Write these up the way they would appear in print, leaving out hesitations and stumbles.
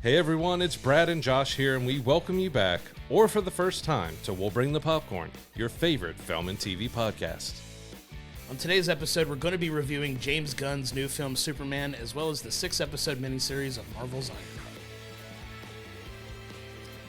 Hey everyone, it's Brad and Josh here, and we welcome you back, or for the first time, to We'll Bring the Popcorn, your favorite film and TV podcast. On today's episode, we're going to be reviewing James Gunn's new film Superman, as well as the 6-episode miniseries of Marvel's Ironheart.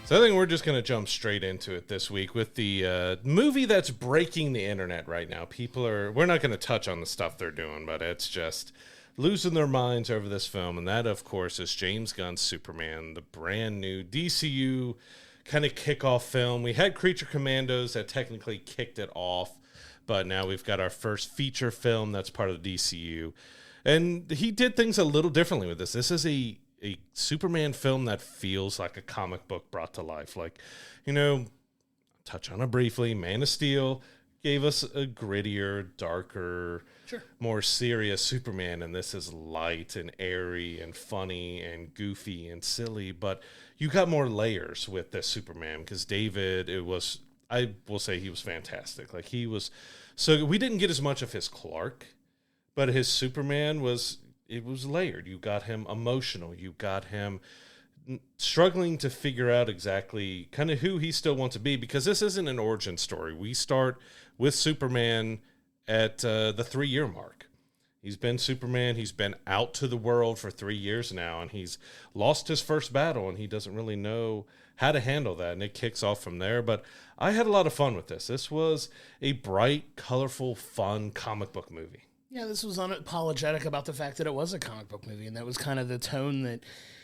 So I think we're just going to jump straight into it this week with the movie that's breaking the internet right now. We're not going to touch on the stuff they're doing, but it's just losing their minds over this film, and that, of course, is James Gunn's Superman, the brand new DCU kind of kickoff film. We had Creature Commandos that technically kicked it off, but now we've got our first feature film that's part of the DCU, and he did things a little differently with this. This is a Superman film that feels like a comic book brought to life. Like, touch on it briefly, Man of Steel gave us a grittier, darker, more serious Superman, and this is light and airy and funny and goofy and silly, but you got more layers with this Superman because David, I will say he was fantastic. Like, so we didn't get as much of his Clark, but his Superman was layered. You got him emotional. You got him struggling to figure out exactly kind of who he still wants to be, because this isn't an origin story. We start with Superman at the 3-year mark. He's been Superman. He's been out to the world for 3 years now, and he's lost his first battle, and he doesn't really know how to handle that, and it kicks off from there. But I had a lot of fun with this. This was a bright, colorful, fun comic book movie. Yeah, this was unapologetic about the fact that it was a comic book movie, and that was kind of the tone that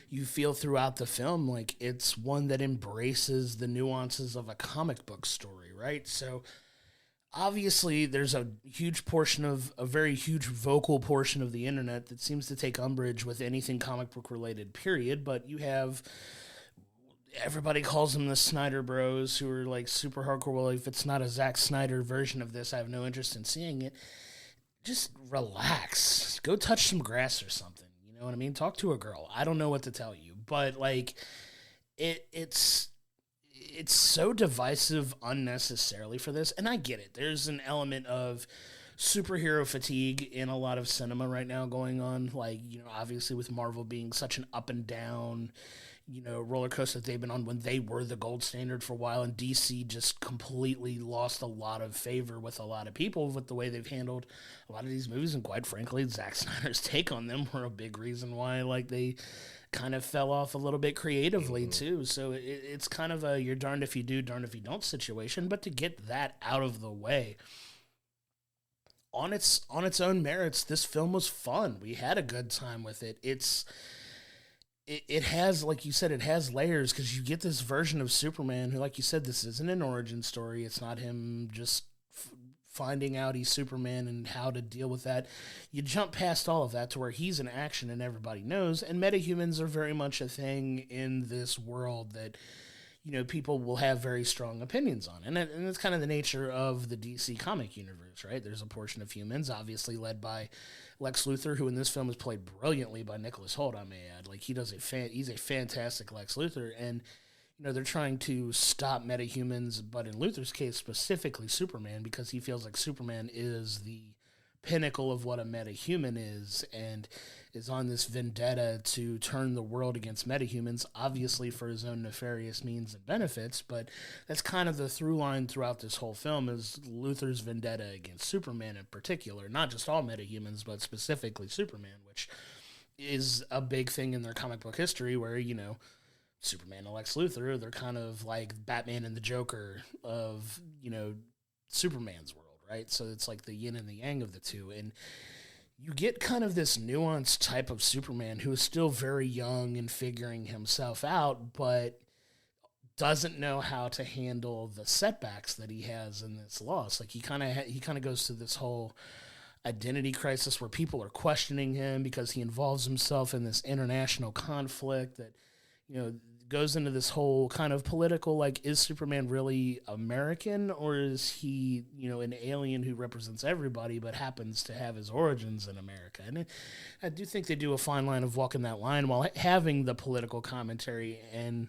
you feel throughout the film. Like, it's one that embraces the nuances of a comic book story, right? So obviously there's a very huge vocal portion of the internet that seems to take umbrage with anything comic book related, period. But you have, everybody calls them the Snyder Bros, who are like super hardcore. Well, if it's not a Zack Snyder version of this, I have no interest in seeing it. Just relax. Go touch some grass or something. You know what I mean? Talk to a girl. I don't know what to tell you, but like, it's so divisive unnecessarily for this, and I get it. There's an element of superhero fatigue in a lot of cinema right now going on. Like, obviously with Marvel being such an up and down, roller coaster that they've been on when they were the gold standard for a while, and DC just completely lost a lot of favor with a lot of people with the way they've handled a lot of these movies, and quite frankly, Zack Snyder's take on them were a big reason why they kind of fell off a little bit creatively too. So it's kind of a you're darned if you do, darned if you don't situation. But to get that out of the way, on its own merits, this film was fun. We had a good time with it. It has, like you said, it has layers, because you get this version of Superman who, like you said, this isn't an origin story. It's not him just finding out he's Superman and how to deal with that. You jump past all of that to where he's in action and everybody knows, and metahumans are very much a thing in this world that, people will have very strong opinions on. And that's kind of the nature of the DC comic universe, right? There's a portion of humans, obviously led by Lex Luthor, who in this film is played brilliantly by Nicholas Hoult, I may add. Like, he's a fantastic Lex Luthor, and, they're trying to stop metahumans, but in Luthor's case, specifically Superman, because he feels like Superman is the pinnacle of what a metahuman is, and is on this vendetta to turn the world against metahumans, obviously for his own nefarious means and benefits. But that's kind of the through line throughout this whole film, is Luthor's vendetta against Superman in particular, not just all metahumans, but specifically Superman, which is a big thing in their comic book history, where, Superman and Lex Luthor, they're kind of like Batman and the Joker of, Superman's world, right? So it's like the yin and the yang of the two, and you get kind of this nuanced type of Superman who is still very young and figuring himself out, but doesn't know how to handle the setbacks that he has in this loss. Like, he kind of goes through this whole identity crisis where people are questioning him because he involves himself in this international conflict that, goes into this whole kind of political, like, is Superman really American, or is he, an alien who represents everybody but happens to have his origins in America? And I do think they do a fine line of walking that line while having the political commentary. And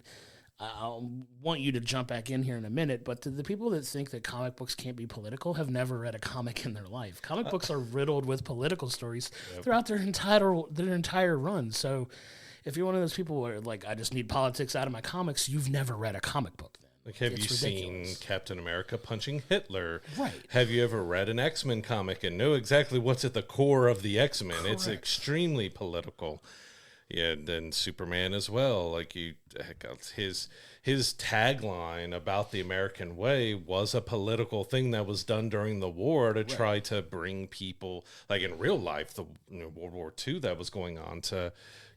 I want you to jump back in here in a minute, but the people that think that comic books can't be political have never read a comic in their life. Comic books are riddled with political stories throughout their entire run. So if you're one of those people where like I just need politics out of my comics, you've never read a comic book. Then like, have it's you ridiculous. seen Captain America punching Hitler? Right. Have you ever read an X-Men comic and know exactly what's at the core of the X-Men? It's Correct. extremely political. Yeah, and then Superman as well. Like his tagline about the American way was a political thing that was done during the war to try to bring people, like in real life, the World War II that was going on, to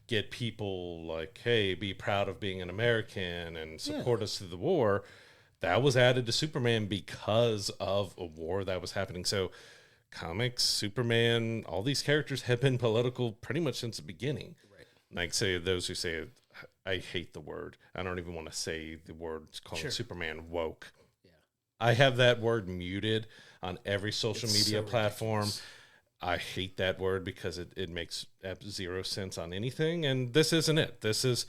get people like, hey, be proud of being an American and support us through the war. That was added to Superman because of a war that was happening. So comics, Superman, all these characters have been political pretty much since the beginning. Like, say, those who say, I hate the word. I don't even want to say the word. Calling Superman woke. Yeah. I have that word muted on every social media platform. Ridiculous. I hate that word because it makes zero sense on anything. And this isn't it. This is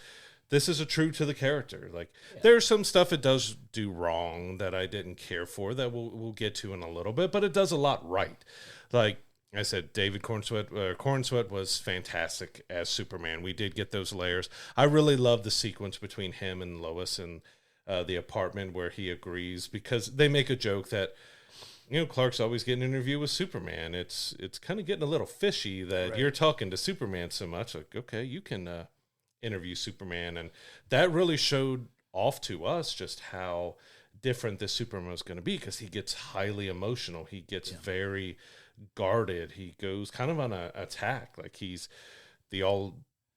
a true to the character. Like, there's some stuff it does do wrong that I didn't care for that we'll get to in a little bit, but it does a lot right. Like I said, David Cornsweet was fantastic as Superman. We did get those layers. I really love the sequence between him and Lois in the apartment where he agrees, because they make a joke that, Clark's always getting an interview with Superman. It's kind of getting a little fishy that you're talking to Superman so much. Like, okay, you can interview Superman. And that really showed off to us just how different this Superman was going to be, because he gets highly emotional. He gets very guarded. He goes kind of on an attack. Like, he's the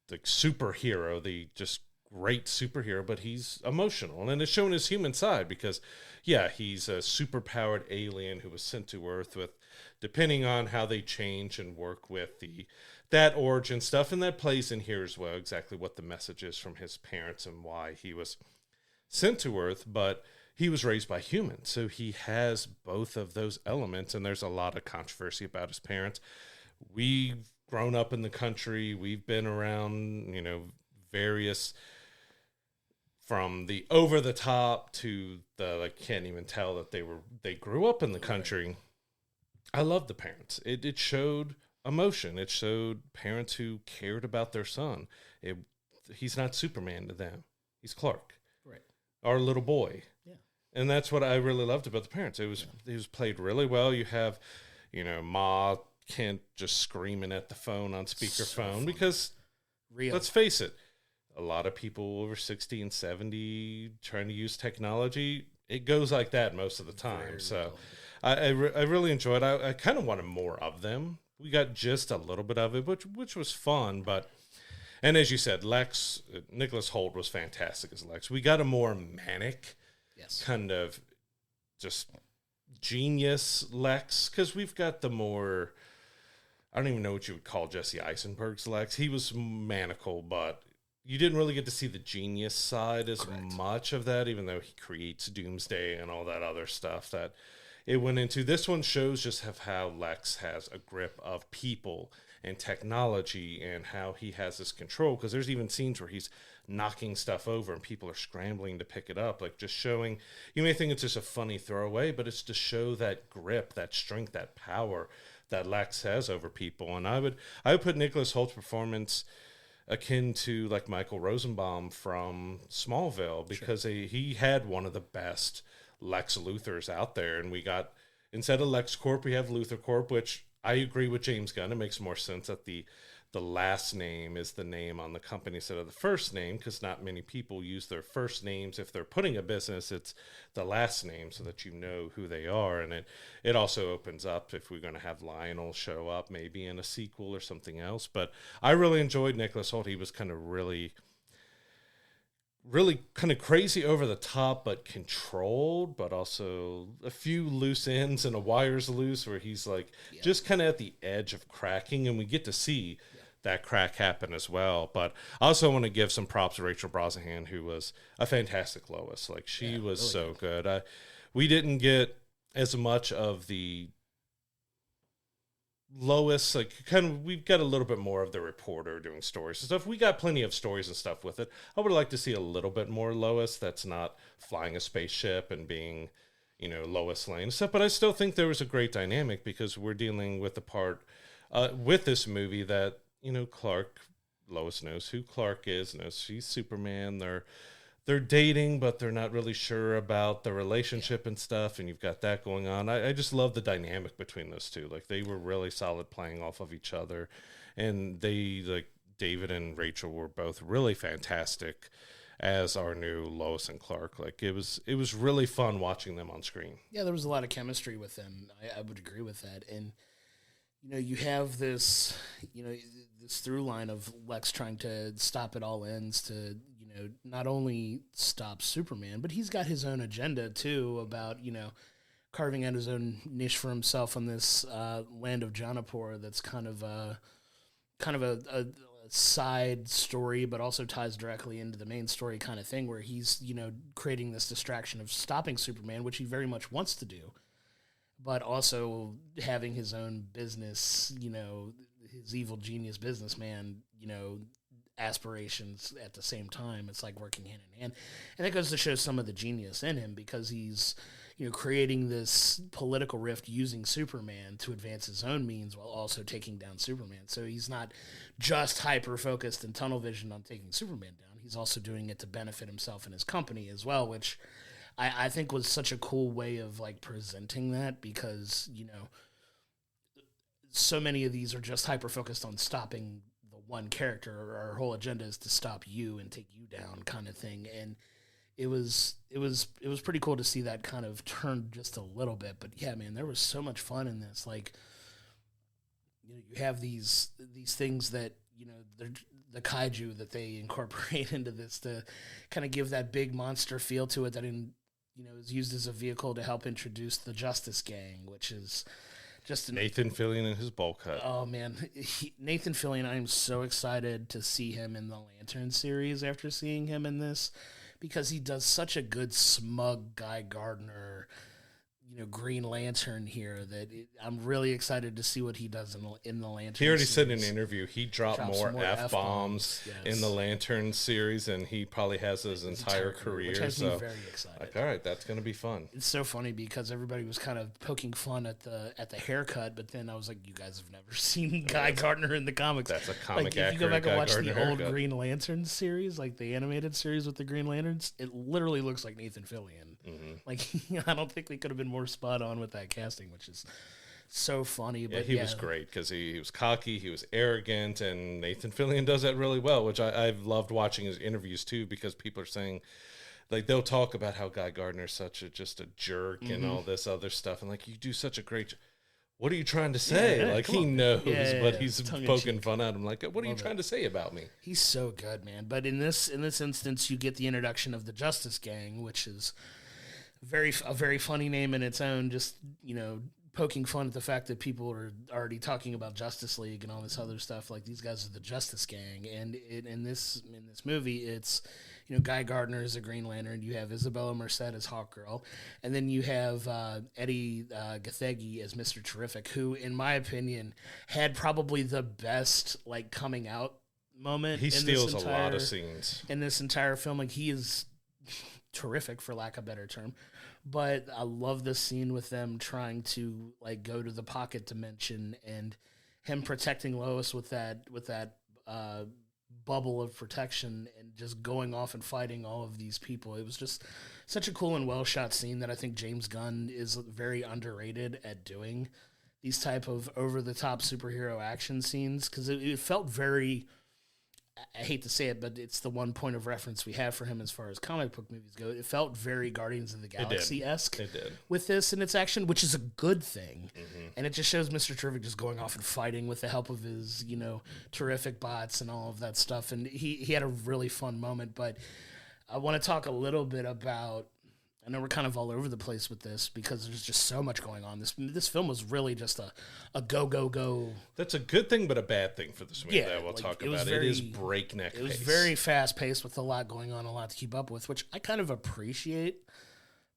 superhero, the just great superhero, but he's emotional. And it's showing his human side because, he's a superpowered alien who was sent to Earth with, depending on how they change and work with that origin stuff. And that plays in here as well, exactly what the message is from his parents and why he was sent to Earth. But he was raised by humans, so he has both of those elements, and there's a lot of controversy about his parents. We've grown up in the country. We've been around, various, from the over-the-top to the, like, can't even tell that they grew up in the country. I love the parents. It showed emotion. It showed parents who cared about their son. He's not Superman to them. He's Clark. Right. Our little boy. Yeah. And that's what I really loved about the parents. It was played really well. You have, Ma Kent just screaming at the phone on speakerphone because, let's face it, a lot of people over 60 and 70 trying to use technology, it goes like that most of the time. So I really enjoyed it. I kind of wanted more of them. We got just a little bit of it, which was fun. But, and as you said, Nicholas Hoult was fantastic as Lex. We got a more manic, kind of just genius Lex, because we've got the more, I don't even know what you would call Jesse Eisenberg's Lex. He was maniacal, but you didn't really get to see the genius side as much of that, even though he creates Doomsday and all that other stuff that it went into. This one shows just how Lex has a grip of people and technology and how he has this control, because there's even scenes where he's knocking stuff over and people are scrambling to pick it up, like just showing, you may think it's just a funny throwaway, but it's to show that grip, that strength, that power that Lex has over people. And I would put Nicholas Holt's performance akin to like Michael Rosenbaum from Smallville, because he had one of the best Lex Luthors out there. And we got, instead of LexCorp, we have Luthor Corp, which I agree with James Gunn. It makes more sense that the last name is the name on the company instead of the first name, because not many people use their first names. If they're putting a business, it's the last name so that you know who they are. And it also opens up if we're going to have Lionel show up maybe in a sequel or something else. But I really enjoyed Nicholas Hoult. He was kind of really kind of crazy over the top, but controlled, but also a few loose ends and a wire's loose where he's like just kind of at the edge of cracking, and we get to see that crack happen as well. But I also want to give some props to Rachel Brosnahan, who was a fantastic Lois. Like, she was really so good. We didn't get as much of the Lois, like, kind of, we've got a little bit more of the reporter doing stories and stuff. We got plenty of stories and stuff with it. I would like to see a little bit more Lois that's not flying a spaceship and being, Lois Lane and stuff. But I still think there was a great dynamic, because we're dealing with the part with this movie that, Clark Lois knows who Clark is, knows she's Superman. They're dating, but they're not really sure about the relationship and stuff, and you've got that going on. I just love the dynamic between those two. Like, they were really solid playing off of each other, and they, like, David and Rachel were both really fantastic as our new Lois and Clark. Like, it was really fun watching them on screen. Yeah, there was a lot of chemistry with them. I would agree with that. And, you have this, this through line of Lex trying to stop at all ends to, not only stop Superman, but he's got his own agenda too about, carving out his own niche for himself on this land of Janapur. That's kind of a side story, but also ties directly into the main story kind of thing, where he's, creating this distraction of stopping Superman, which he very much wants to do, but also having his own business, his evil genius businessman, aspirations at the same time. It's like working hand in hand. And that goes to show some of the genius in him, because he's, creating this political rift using Superman to advance his own means while also taking down Superman. So he's not just hyper-focused and tunnel vision on taking Superman down. He's also doing it to benefit himself and his company as well, which I think was such a cool way of, like, presenting that, because, so many of these are just hyper-focused on stopping the one character. Our whole agenda is to stop you and take you down kind of thing. And it was pretty cool to see that kind of turn just a little bit. But yeah, man, there was so much fun in this. Like, you have these things that, they're the kaiju that they incorporate into this to kind of give that big monster feel to it, that is used as a vehicle to help introduce the Justice Gang, which is just Nathan Fillion and his bowl cut. Oh man, Nathan Fillion! I am so excited to see him in the Lantern series after seeing him in this, because he does such a good smug Guy Gardner, Green Lantern here, that I'm really excited to see what he does in the Lantern. He already series. said in an interview he dropped more F-bombs yes. in the Lantern series, and he probably has his entire career. Which has so me very excited. Like, all right, that's going to be fun. It's so funny because everybody was kind of poking fun at the haircut, but then I was like, you guys have never seen Guy Gardner in the comics. That's a comic If you go back and watch the old haircut. Green Lantern series, like the animated series with the Green Lanterns, it literally looks like Nathan Fillion. Mm-hmm. Like, I don't think they could have been more spot on with that casting, which is so funny. Yeah, but he was great because he was cocky, he was arrogant, and Nathan Fillion does that really well, which I've loved watching his interviews too, because people are saying, like, they'll talk about how Guy Gardner's just a jerk and all this other stuff, and like, you do such a great what are you trying to say? Yeah, like, he knows, but he's Tongue poking fun at him. Like, what are you trying to say about me? He's so good, man. But in this instance, you get the introduction of the Justice Gang, which is a very funny name in its own. Just, poking fun at the fact that people are already talking about Justice League and all this other stuff. Like, these guys are the Justice Gang, and in this movie, it's Guy Gardner as a Green Lantern. You have Isabella Merced as Hawkgirl, and then you have Eddie Gathegi as Mr. Terrific, who, in my opinion, had probably the best coming out moment. He steals a lot of scenes in this entire film. Like, he is terrific, for lack of a better term. But I love this scene with them trying to go to the pocket dimension and him protecting Lois with that bubble of protection and just going off and fighting all of these people. It was just such a cool and well shot scene that I think James Gunn is very underrated at doing these type of over the top superhero action scenes, because it felt very, I hate to say it, but it's the one point of reference we have for him as far as comic book movies go. It felt very Guardians of the Galaxy-esque with this in its action, which is a good thing. Mm-hmm. And it just shows Mr. Terrific just going off and fighting with the help of his, terrific bots and all of that stuff. And he had a really fun moment. But I want to talk a little bit about, I know we're kind of all over the place with this because there's just so much going on. This film was really just a go. That's a good thing, but a bad thing for this movie that we'll talk about. It is breakneck pace. It was very fast paced with a lot going on, a lot to keep up with, which I kind of appreciate.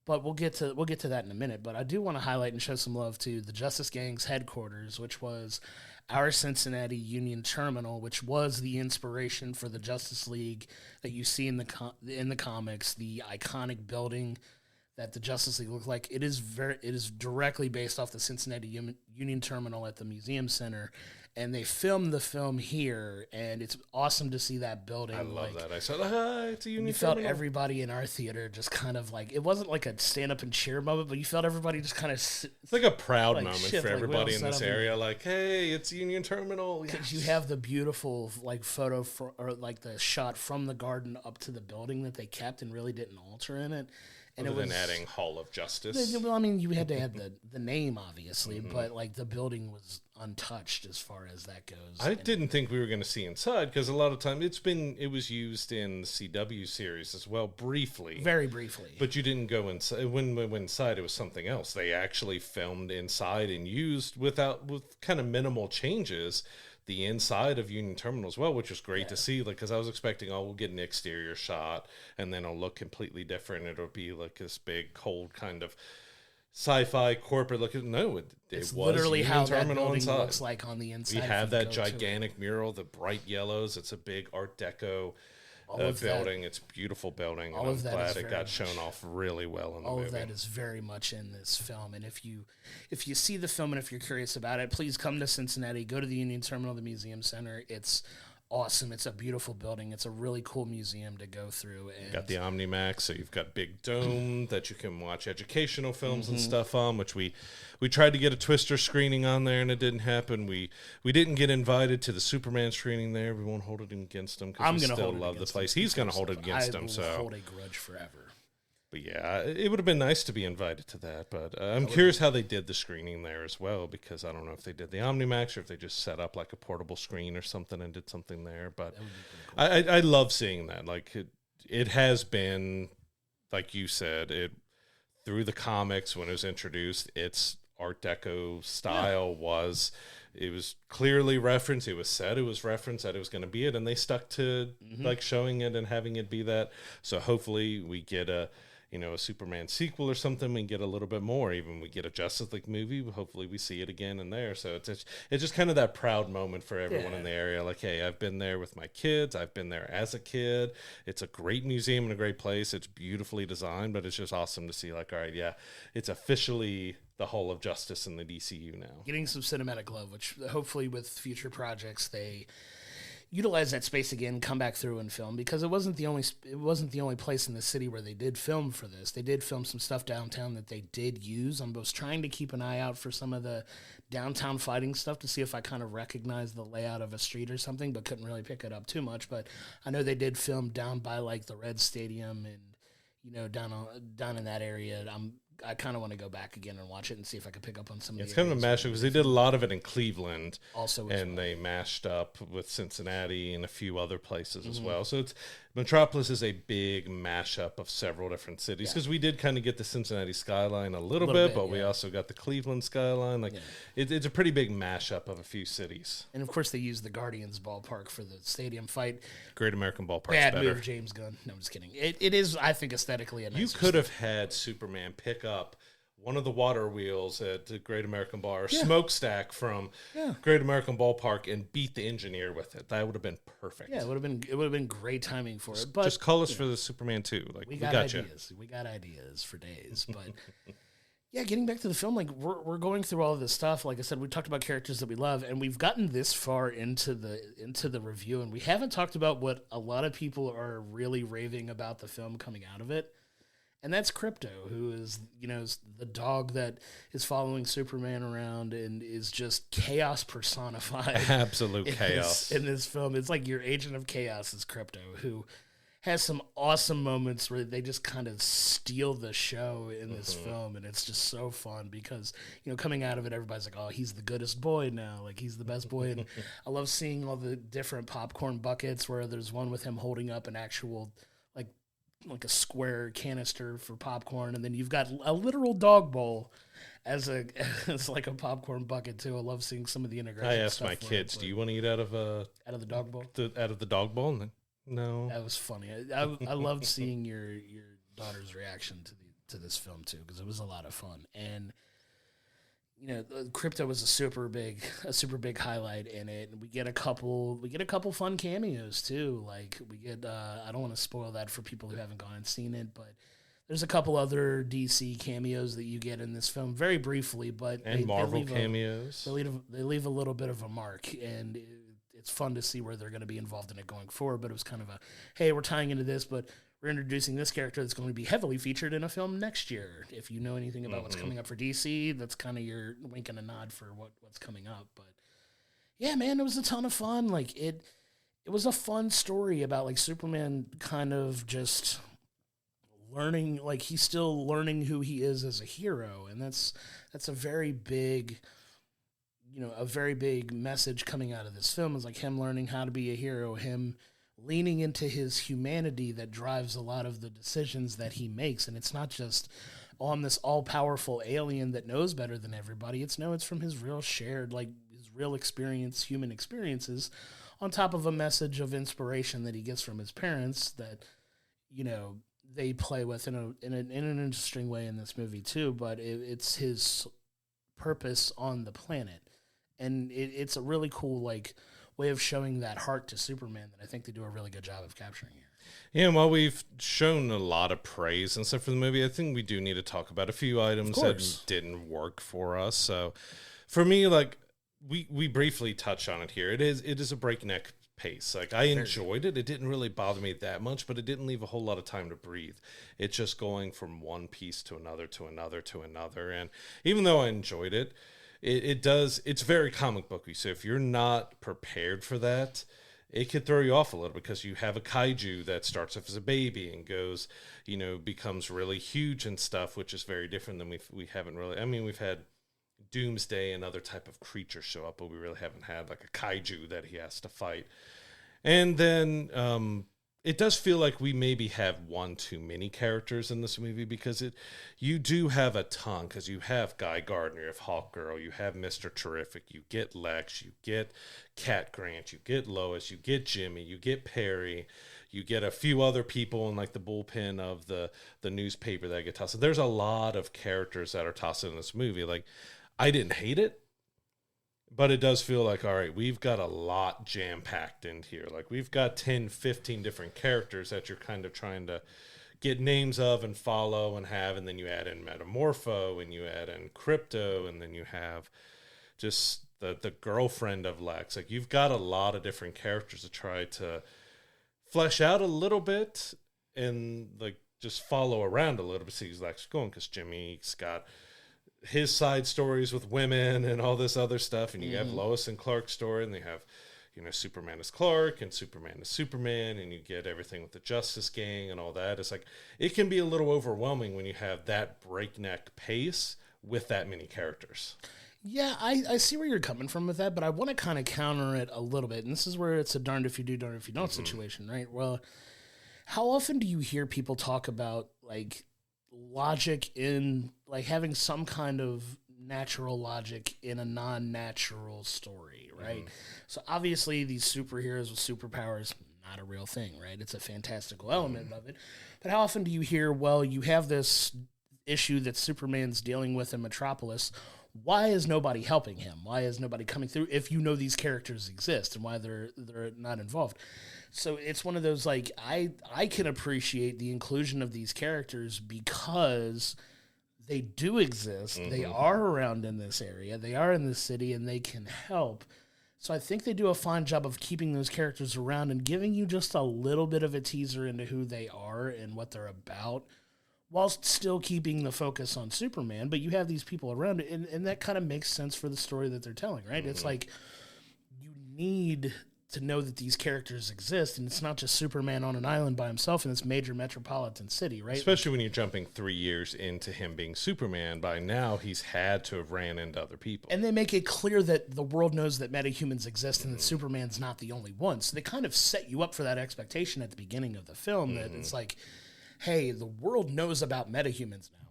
But we'll get to that in a minute. But I do want to highlight and show some love to the Justice Gang's headquarters, which was our Cincinnati Union Terminal, which was the inspiration for the Justice League that you see in the comics, the iconic building that the Justice League looked like. It is directly based off the Cincinnati Union Terminal at the Museum Center, and they filmed the film here, and it's awesome to see that building. I love that. I said, hi, it's a Union You felt Terminal. everybody in our theater just kind of like, it wasn't like a stand up and cheer moment, but you felt everybody just kind of. It's like a proud like, moment shit, for like, we all everybody in set this up area. Like, hey, it's Union Terminal. Because you have the beautiful like photo or like the shot from the garden up to the building that they kept and really didn't alter in it. And Other it was than adding Hall of Justice. well, I mean, you had to add the name obviously, but like the building was untouched as far as that goes. I didn't think we were going to see inside because a lot of time it was used in the CW series as well, briefly. Very briefly. But you didn't go inside. When we went inside, it was something else. They actually filmed inside and used with kind of minimal changes the inside of Union Terminal as well, which was great to see. Like, because I was expecting, we'll get an exterior shot and then it'll look completely different. It'll be like this big, cold kind of sci-fi corporate looking. No, it's was literally Union how Terminal that building inside. looks like on the inside. We have that gigantic mural, the bright yellows. It's a big Art Deco building. It's a beautiful building. And I'm glad it got shown off really well in the movie. All of that is very much in this film. And if you see the film and if you're curious about it, please come to Cincinnati. Go to the Union Terminal, the Museum Center. It's awesome. It's a beautiful building. It's a really cool museum to go through. And got the OmniMax, so you've got big dome that you can watch educational films and stuff on, which we tried to get a Twister screening on there, and it didn't happen. We didn't get invited to the Superman screening there. We won't hold it against him because we still love the place. He's going to hold it against him. So hold a grudge forever. But yeah, it would have been nice to be invited to that. But I'm curious how they did the screening there as well, because I don't know if they did the OmniMax or if they just set up like a portable screen or something and did something there. But cool. I love seeing that. Like it has been, like you said, through the comics when it was introduced, its Art Deco style was clearly referenced. It was said it was referenced, that it was going to be it, and they stuck to like showing it and having it be that. So hopefully we get a Superman sequel or something. We get a little bit more. Even we get a Justice League movie. Hopefully we see it again in there. So it's just kind of that proud moment for everyone in the area. Like, hey, I've been there with my kids. I've been there as a kid. It's a great museum and a great place. It's beautifully designed, but it's just awesome to see. Like, all right, yeah, it's officially the Hall of Justice in the DCU now. Getting some cinematic love, which hopefully with future projects they utilize that space again, come back through and film, because it wasn't the only place in the city where they did film for this. They did film some stuff downtown that they did use. I was trying to keep an eye out for some of the downtown fighting stuff to see if I kind of recognized the layout of a street or something, but couldn't really pick it up too much. But I know they did film down by like the Red Stadium and down in that area. I kind of want to go back again and watch it and see if I can pick up on some of the It's kind of a mashup because they did a lot of it in Cleveland also, and they mashed up with Cincinnati and a few other places as well. So Metropolis is a big mashup of several different cities, because we did kind of get the Cincinnati skyline a little bit, but we also got the Cleveland skyline. Like it's a pretty big mashup of a few cities. And of course they used the Guardians ballpark for the stadium fight. Great American Ballpark. Bad move, James Gunn. No, I'm just kidding. It is, I think, aesthetically a nice. You could have had Superman pick up one of the water wheels at the Great American Bar, or smokestack from Great American Ballpark, and beat the engineer with it. That would have been perfect. Yeah, it would have been great timing for it. But just call us for the Superman 2. Like, we got ideas. We got ideas for days. But yeah, getting back to the film, like we're going through all of this stuff. Like I said, we talked about characters that we love, and we've gotten this far into the review, and we haven't talked about what a lot of people are really raving about the film coming out of it. And that's Crypto, who is, the dog that is following Superman around and is just chaos personified. Absolute chaos. In this film. It's like your agent of chaos is Crypto, who has some awesome moments where they just kind of steal the show in this film. And it's just so fun because, coming out of it, everybody's like, oh, he's the goodest boy now. Like, he's the best boy. And I love seeing all the different popcorn buckets where there's one with him holding up an actual, like a square canister for popcorn, and then you've got a literal dog bowl as like a popcorn bucket too. I love seeing some of the integration. I asked my kids, "Do you want to eat out of the dog bowl?" Out of the dog bowl? And no. That was funny. I loved seeing your daughter's reaction to this film too, because it was a lot of fun. And Crypto was a super big highlight in it. And we get a couple fun cameos too. Like we get I don't want to spoil that for people who haven't gone and seen it, but There's a couple other DC cameos that you get in this film, very briefly, but Marvel cameos. They leave a little bit of a mark, and it's fun to see where they're going to be involved in it going forward. But it was kind of a, hey, we're tying into this, but we're introducing this character that's going to be heavily featured in a film next year. If you know anything about what's coming up for DC, that's kind of your wink and a nod for what's coming up. But yeah, man, it was a ton of fun. Like it was a fun story about like Superman kind of just learning, like he's still learning who he is as a hero, and that's a very big, a very big message coming out of this film is like him learning how to be a hero, him leaning into his humanity that drives a lot of the decisions that he makes. And it's not just on this all-powerful alien that knows better than everybody. It's from his real shared, like his real experience, human experiences, on top of a message of inspiration that he gets from his parents that, they play with in an interesting way in this movie too. But it's his purpose on the planet. And it's a really cool, like, way of showing that heart to Superman that I think they do a really good job of capturing here. Yeah, and while we've shown a lot of praise and stuff for the movie, I think we do need to talk about a few items that didn't work for us. So for me, like, we briefly touched on it here. It is a breakneck pace. Like, I enjoyed it. It didn't really bother me that much, but it didn't leave a whole lot of time to breathe. It's just going from one piece to another, to another, to another. And even though I enjoyed it, it's very comic booky. So if you're not prepared for that, it could throw you off a little, because you have a kaiju that starts off as a baby and goes, becomes really huge and stuff, which is very different than we haven't really. I mean, we've had Doomsday and other type of creatures show up, but we really haven't had like a kaiju that he has to fight. And then it does feel like we maybe have one too many characters in this movie, because you do have a ton, because you have Guy Gardner, you have Hawkgirl, you have Mr. Terrific, you get Lex, you get Cat Grant, you get Lois, you get Jimmy, you get Perry, you get a few other people in like the bullpen of the newspaper that get tossed. So there's a lot of characters that are tossed in this movie. Like, I didn't hate it, but it does feel like, all right, we've got a lot jam-packed in here. Like, we've got 10, 15 different characters that you're kind of trying to get names of and follow and have, and then you add in Metamorpho, and you add in Crypto, and then you have just the girlfriend of Lex. Like, you've got a lot of different characters to try to flesh out a little bit and, like, just follow around a little bit, see Lex going, because Jimmy's got his side stories with women and all this other stuff, and you have Lois and Clark's story, and they have Superman is Clark and Superman is Superman, and you get everything with the Justice Gang and all that. It's like, it can be a little overwhelming when you have that breakneck pace with that many characters. Yeah, I see where you're coming from with that, but I want to kind of counter it a little bit, and this is where it's a darned if you do, darned if you don't situation, right? Well, how often do you hear people talk about, like, logic in, like, having some kind of natural logic in a non-natural story, right? So obviously these superheroes with superpowers, not a real thing, right? It's a fantastical element of it. But how often do you hear, well, you have this issue that Superman's dealing with in Metropolis. Why is nobody helping him? Why is nobody coming through if you know these characters exist and why they're not involved? So it's one of those, like, I can appreciate the inclusion of these characters because they do exist. They are around in this area. They are in this city, and they can help. So I think they do a fine job of keeping those characters around and giving you just a little bit of a teaser into who they are and what they're about, whilst still keeping the focus on Superman. But you have these people around it, and that kind of makes sense for the story that they're telling, right? It's like, you need to know that these characters exist, and it's not just Superman on an island by himself in this major metropolitan city, right? Especially when you're jumping 3 years into him being Superman. By now, he's had to have ran into other people. And they make it clear that the world knows that metahumans exist and that Superman's not the only one. So they kind of set you up for that expectation at the beginning of the film that it's like, hey, the world knows about metahumans now.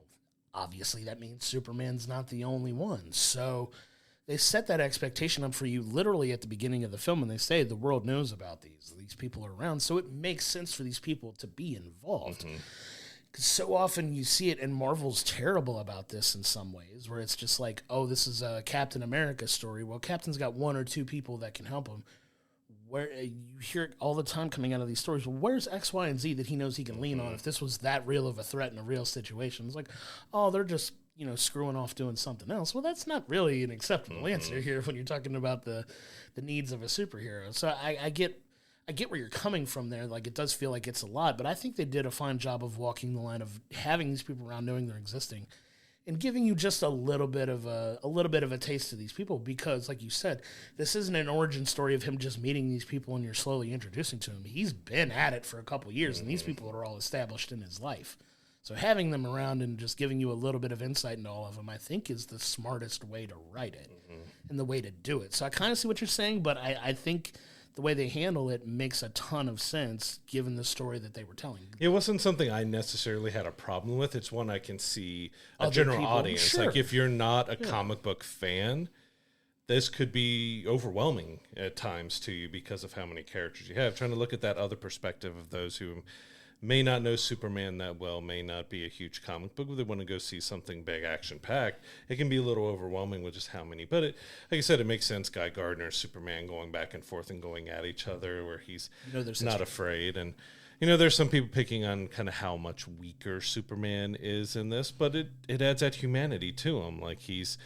Obviously, that means Superman's not the only one. So they set that expectation up for you literally at the beginning of the film, and they say the world knows about these people are around, so it makes sense for these people to be involved. Because so often you see it, and Marvel's terrible about this in some ways, where it's just like, oh, this is a Captain America story. Well, Captain's got one or two people that can help him. where you hear it all the time coming out of these stories. Well, where's X, Y, and Z that he knows he can lean on if this was that real of a threat in a real situation? It's like, oh, they're just screwing off doing something else. Well, that's not really an acceptable answer here when you're talking about the needs of a superhero. So I get where you're coming from there. Like, it does feel like it's a lot, but I think they did a fine job of walking the line of having these people around, knowing they're existing, and giving you just a little bit of a taste of these people. Because, like you said, this isn't an origin story of him just meeting these people and you're slowly introducing to him. He's been at it for a couple years, and these people are all established in his life. So having them around and just giving you a little bit of insight into all of them, I think, is the smartest way to write it and the way to do it. So I kind of see what you're saying, but I think the way they handle it makes a ton of sense given the story that they were telling. It wasn't something I necessarily had a problem with. It's one I can see a general audience. Sure. Like, if you're not a comic book fan, this could be overwhelming at times to you because of how many characters you have. Trying to look at that other perspective of those who may not know Superman that well, may not be a huge comic book, but they want to go see something big, action-packed. It can be a little overwhelming with just how many. But like I said, it makes sense. Guy Gardner, Superman going back and forth and going at each other where he's not afraid. And, there's some people picking on kind of how much weaker Superman is in this, but it adds that humanity to him. Like, he's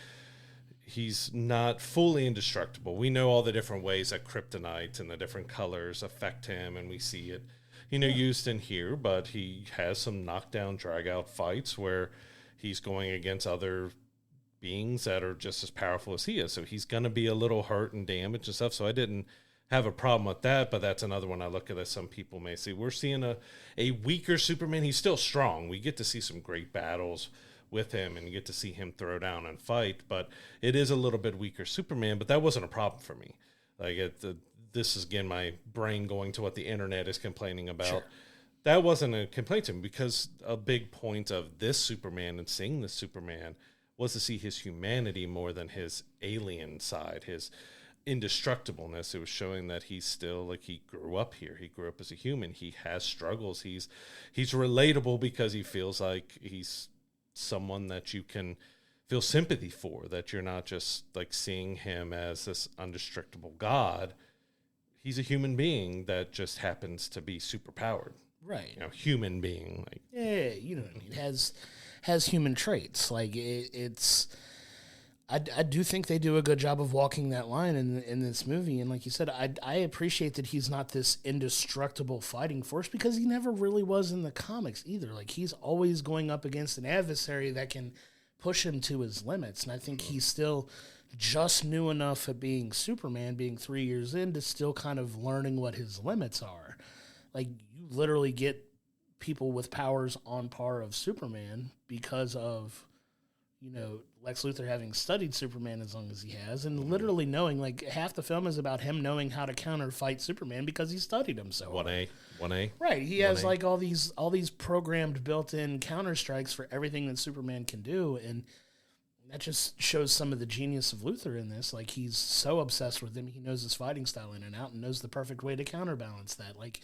not fully indestructible. We know all the different ways that kryptonite and the different colors affect him, and we see it used in here, but he has some knockdown, drag-out fights where he's going against other beings that are just as powerful as he is. So he's going to be a little hurt and damaged and stuff. So I didn't have a problem with that, but that's another one I look at that some people may see. We're seeing a weaker Superman. He's still strong. We get to see some great battles with him, and you get to see him throw down and fight, but it is a little bit weaker Superman, but that wasn't a problem for me. Like, this is, again, my brain going to what the internet is complaining about. Sure. That wasn't a complaint to me, because a big point of this Superman and seeing this Superman was to see his humanity more than his alien side, his indestructibleness. It was showing that he's still, like, he grew up here. He grew up as a human. He has struggles. He's relatable because he feels like he's someone that you can feel sympathy for, that you're not just, like, seeing him as this undestructible god. He's a human being that just happens to be superpowered. Right. Human being. Like, yeah, you know what I mean. Has human traits. Like, it's... I do think they do a good job of walking that line in this movie. And like you said, I appreciate that he's not this indestructible fighting force, because he never really was in the comics either. Like, he's always going up against an adversary that can push him to his limits. And I think he's still just new enough at being Superman, being 3 years in, to still kind of learning what his limits are. Like, you literally get people with powers on par of Superman because of, Lex Luthor having studied Superman as long as he has, and literally knowing, like, half the film is about him knowing how to counter-fight Superman because he studied him so well. 1A. Right. He has, like, all these programmed built-in counter-strikes for everything that Superman can do, and that just shows some of the genius of Luthor in this. Like, he's so obsessed with him, he knows his fighting style in and out and knows the perfect way to counterbalance that. Like,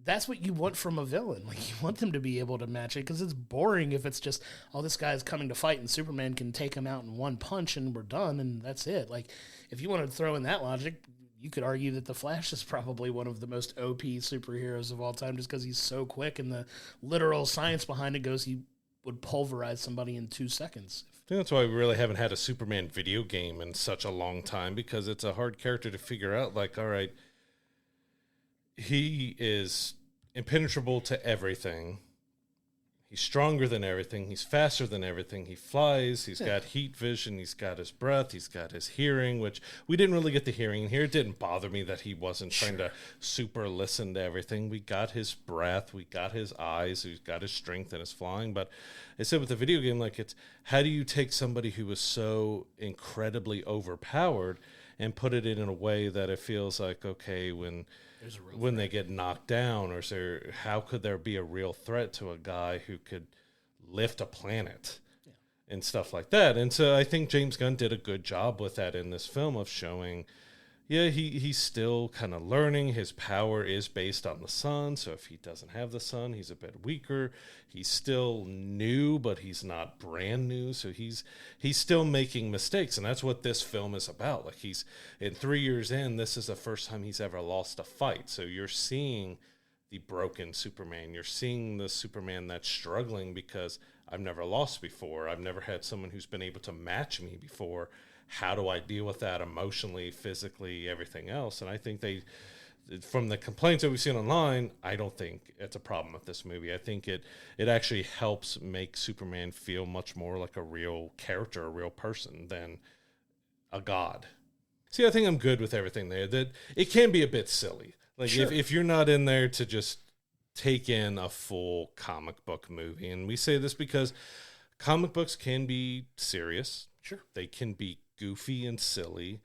that's what you want from a villain. Like, you want them to be able to match it, because it's boring if it's just, oh, this guy's coming to fight and Superman can take him out in one punch and we're done and that's it. Like, if you want to throw in that logic, you could argue that the Flash is probably one of the most OP superheroes of all time, just because he's so quick, and the literal science behind it goes he would pulverize somebody in 2 seconds. I think that's why we really haven't had a Superman video game in such a long time, because it's a hard character to figure out. Like, all right, he is impenetrable to everything. He's stronger than everything. He's faster than everything. He flies. He's got heat vision. He's got his breath. He's got his hearing, which we didn't really get the hearing in here. It didn't bother me that he wasn't trying to super listen to everything. We got his breath. We got his eyes. We've got his strength and his flying. But I said with the video game, like, it's how do you take somebody who is so incredibly overpowered and put it in a way that it feels like, okay, when they get knocked down, or how could there be a real threat to a guy who could lift a planet and stuff like that? And so I think James Gunn did a good job with that in this film, of showing, Yeah, he's still kind of learning. His power is based on the sun, so if he doesn't have the sun, he's a bit weaker. He's still new, but he's not brand new, so he's still making mistakes, and that's what this film is about. Like he's in 3 years in, this is the first time he's ever lost a fight. So you're seeing the broken Superman. You're seeing the Superman that's struggling because I've never lost before. I've never had someone who's been able to match me before. How do I deal with that emotionally, physically, everything else? And I think from the complaints that we've seen online, I don't think it's a problem with this movie. I think it actually helps make Superman feel much more like a real character, a real person than a god. See, I think I'm good with everything there. That it can be a bit silly. Like Sure. if you're not in there to just take in a full comic book movie, and we say this because comic books can be serious. Sure. They can be goofy and silly.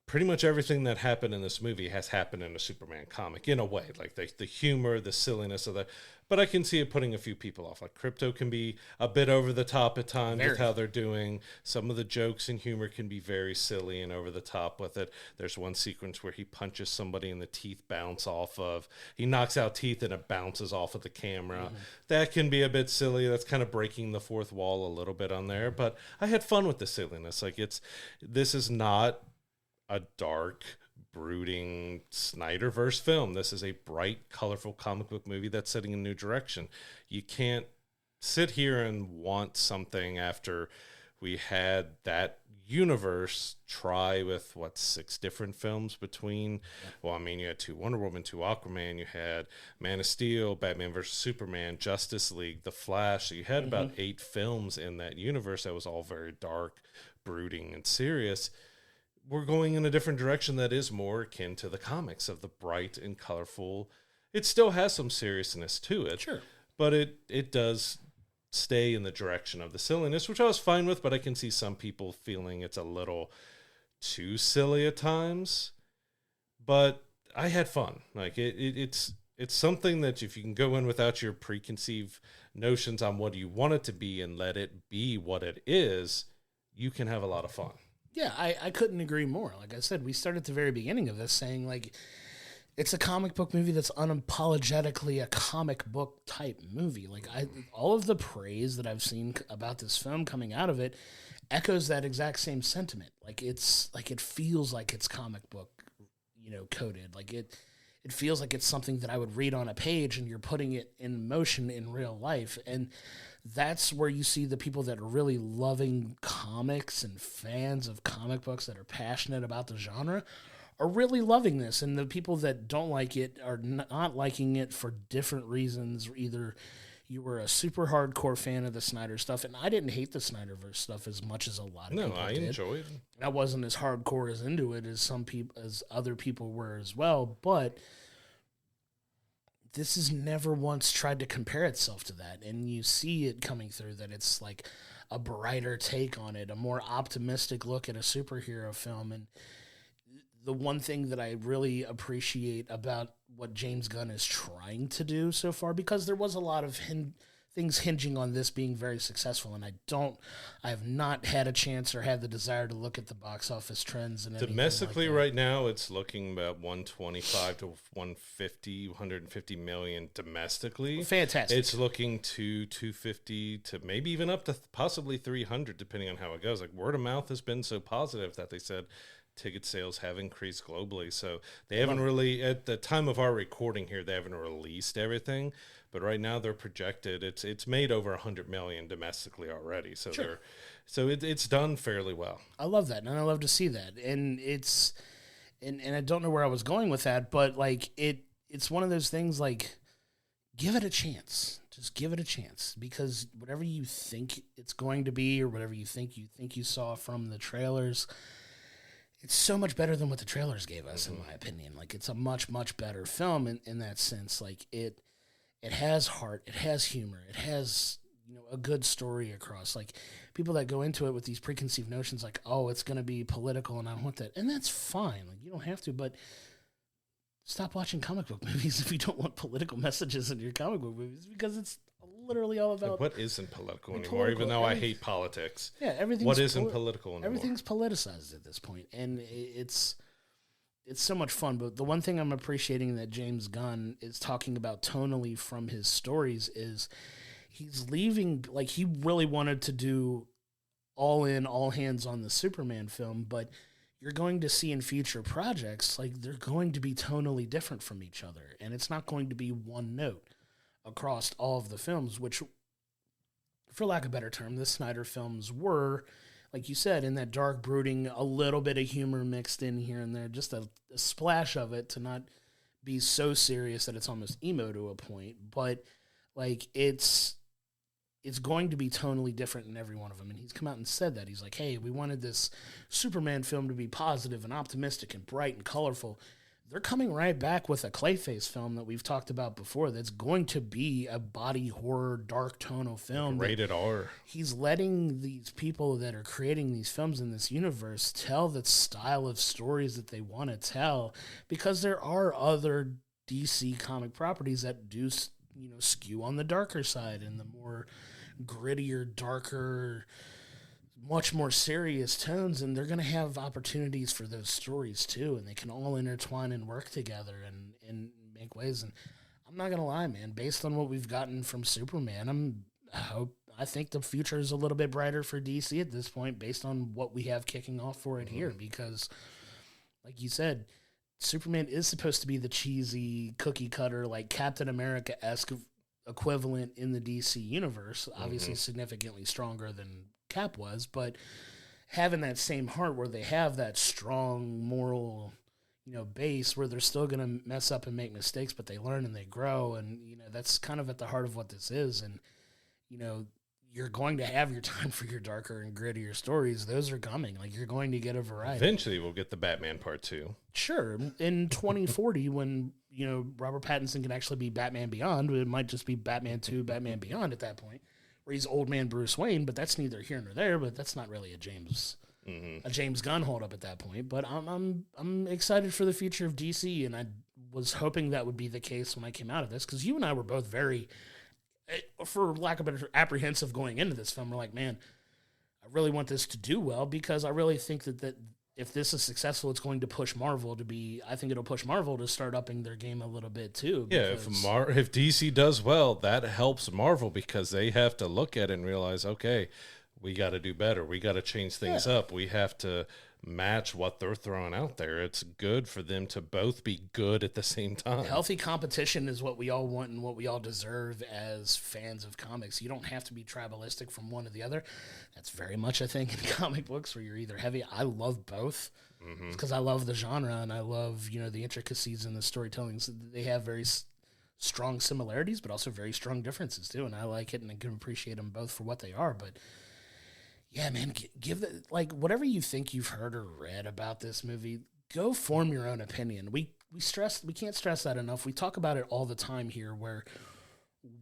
Pretty much everything that happened in this movie has happened in a Superman comic in a way, like the humor, the silliness of that. But I can see it putting a few people off. Like Crypto can be a bit over the top at times with how they're doing. Some of the jokes and humor can be very silly and over the top with it. There's one sequence where he punches somebody and the teeth bounce off of. He knocks out teeth and it bounces off of the camera. That can be a bit silly. That's kind of breaking the fourth wall a little bit on there. But I had fun with the silliness. Like this is not a dark, brooding Snyderverse film. This is a bright, colorful comic book movie that's setting a new direction. You can't sit here and want something after we had that universe try with 6 different films between. Well, I mean, you had 2 Wonder Woman, 2 Aquaman, you had Man of Steel, Batman vs Superman, Justice League, The Flash. So you had about 8 films in that universe that was all very dark, brooding, and serious. We're going in a different direction that is more akin to the comics of the bright and colorful. It still has some seriousness to it. Sure. But it does stay in the direction of the silliness, which I was fine with, but I can see some people feeling it's a little too silly at times. But I had fun. Like it's something that if you can go in without your preconceived notions on what you want it to be and let it be what it is, you can have a lot of fun. Yeah, I couldn't agree more. Like I said, we started at the very beginning of this saying, like, it's a comic book movie that's unapologetically a comic book type movie. Like, all of the praise that I've seen about this film coming out of it echoes that exact same sentiment. Like, it feels like it's comic book, coded. Like, it feels like it's something that I would read on a page and you're putting it in motion in real life. And that's where you see the people that are really loving comics and fans of comic books that are passionate about the genre are really loving this. And the people that don't like it are not liking it for different reasons. Either you were a super hardcore fan of the Snyder stuff, and I didn't hate the Snyderverse stuff as much as a lot of people did. No, I enjoyed it. I wasn't as hardcore as into it as as other people were as well, but this has never once tried to compare itself to that, and you see it coming through that it's like a brighter take on it, a more optimistic look at a superhero film. And the one thing that I really appreciate about what James Gunn is trying to do so far, because there was a lot of things hinging on this being very successful, and I have not had a chance or had the desire to look at the box office trends. And domestically right now, it's looking about 125 to 150 million domestically. Fantastic. It's looking to 250 to maybe even up to possibly 300, depending on how it goes. Like word of mouth has been so positive that they said ticket sales have increased globally. So they haven't really, at the time of our recording here, they haven't released everything. But right now they're projected. It's made over 100 million domestically already. So sure. It's done fairly well. I love that, and I love to see that. And it's and I don't know where I was going with that, but like it's one of those things like give it a chance. Just give it a chance, because whatever you think it's going to be or whatever you think you saw from the trailers, it's so much better than what the trailers gave us, in my opinion. Like it's a much, much better film in that sense. Like it has heart, it has humor, it has, a good story across. Like people that go into it with these preconceived notions like, oh, it's going to be political and I want that. And that's fine. Like you don't have to, but stop watching comic book movies if you don't want political messages in your comic book movies, because it's a literally all about... What isn't political anymore, political, even though I hate politics? Yeah, everything's... What isn't political anymore? Everything's politicized at this point, and it's so much fun. But the one thing I'm appreciating that James Gunn is talking about tonally from his stories is he's leaving... Like, he really wanted to do all hands on the Superman film, but you're going to see in future projects, like, they're going to be tonally different from each other, and it's not going to be one note across all of the films, which, for lack of a better term, the Snyder films were, like you said, in that dark brooding, a little bit of humor mixed in here and there, just a splash of it to not be so serious that it's almost emo to a point, but, like, it's going to be tonally different in every one of them. And he's come out and said that. He's like, hey, we wanted this Superman film to be positive and optimistic and bright and colorful. They're coming right back with a Clayface film that we've talked about before that's going to be a body horror, dark tonal film. Rated R. He's letting these people that are creating these films in this universe tell the style of stories that they want to tell, because there are other DC comic properties that do, skew on the darker side and the more grittier, darker, much more serious tones, and they're going to have opportunities for those stories too, and they can all intertwine and work together and make ways. And I'm not going to lie, man, based on what we've gotten from Superman, I think the future is a little bit brighter for DC at this point based on what we have kicking off for it here, because like you said, Superman is supposed to be the cheesy cookie cutter, like Captain America-esque equivalent in the DC universe, obviously significantly stronger than Cap was, but having that same heart where they have that strong moral, base where they're still going to mess up and make mistakes, but they learn and they grow. And, that's kind of at the heart of what this is. And, you're going to have your time for your darker and grittier stories. Those are coming. Like, you're going to get a variety. Eventually we'll get the Batman Part 2. Sure. In 2040, when, Robert Pattinson can actually be Batman Beyond, it might just be Batman 2, Batman Beyond at that point, where he's old man Bruce Wayne, but that's neither here nor there, but that's not really a James Gunn hold up at that point. But I'm excited for the future of DC, and I was hoping that would be the case when I came out of this, because you and I were both very, for lack of a better, apprehensive going into this film. We're like, man, I really want this to do well, because I really think that if this is successful, it's going to push Marvel I think it'll push Marvel to start upping their game a little bit too. Yeah, if DC does well, that helps Marvel, because they have to look at it and realize, okay, we got to do better. We got to change things up. We have to match what they're throwing out there. It's good for them to both be good at the same time. Healthy competition is what we all want and what we all deserve as fans of comics. You don't have to be tribalistic from one to the other. That's very much a thing in comic books, where you're either heavy. I love both, because I love the genre and I love, the intricacies and the storytelling. So they have very strong similarities, but also very strong differences too. And I like it, and I can appreciate them both for what they are. But yeah, man, give whatever you think you've heard or read about this movie, go form your own opinion. We can't stress that enough. We talk about it all the time here, where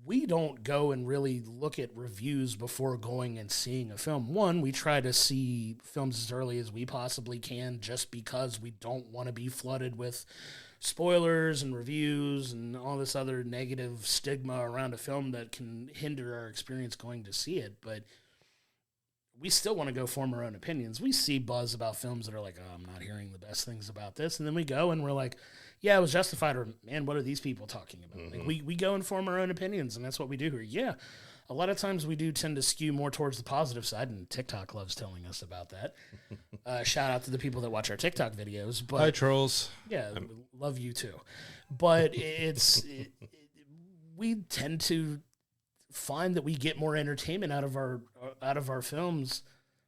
we don't go and really look at reviews before going and seeing a film. One, we try to see films as early as we possibly can, just because we don't want to be flooded with spoilers and reviews and all this other negative stigma around a film that can hinder our experience going to see it. But we still want to go form our own opinions. We see buzz about films that are like, oh, I'm not hearing the best things about this. And then we go and we're like, yeah, it was justified. Or, man, what are these people talking about? Like, we go and form our own opinions, and that's what we do here. Yeah, a lot of times we do tend to skew more towards the positive side, and TikTok loves telling us about that. Shout out to the people that watch our TikTok videos. But, hi, trolls. Yeah, love you too. But we tend to find that we get more entertainment out of our films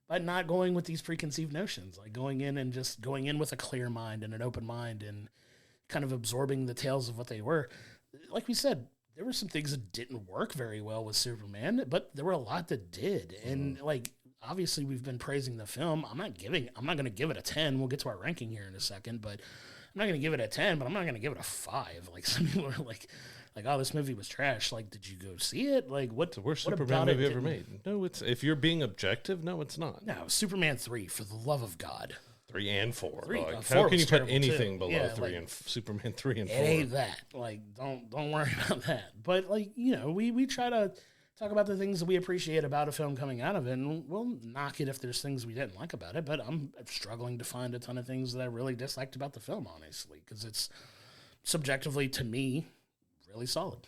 by not going with these preconceived notions, like going in with a clear mind and an open mind and kind of absorbing the tales of what they were. Like we said, there were some things that didn't work very well with Superman, but there were a lot that did. And like, obviously we've been praising the film. I'm not going to give it a 10. We'll get to our ranking here in a second, but I'm not going to give it a 10, but I'm not going to give it a 5. Like, some people are like, oh, this movie was trash. Like, did you go see it? Like, it's the worst Superman movie ever made. No, if you're being objective, no, it's not. No, Superman 3, for the love of God. 3 and 4. 3, like, 4 how can you put anything too. below 3 and Superman 3 and 4? It ain't that. Like, don't worry about that. But like, we try to talk about the things that we appreciate about a film coming out of it, and we'll knock it if there's things we didn't like about it, but I'm struggling to find a ton of things that I really disliked about the film, honestly, because it's subjectively, to me, really solid.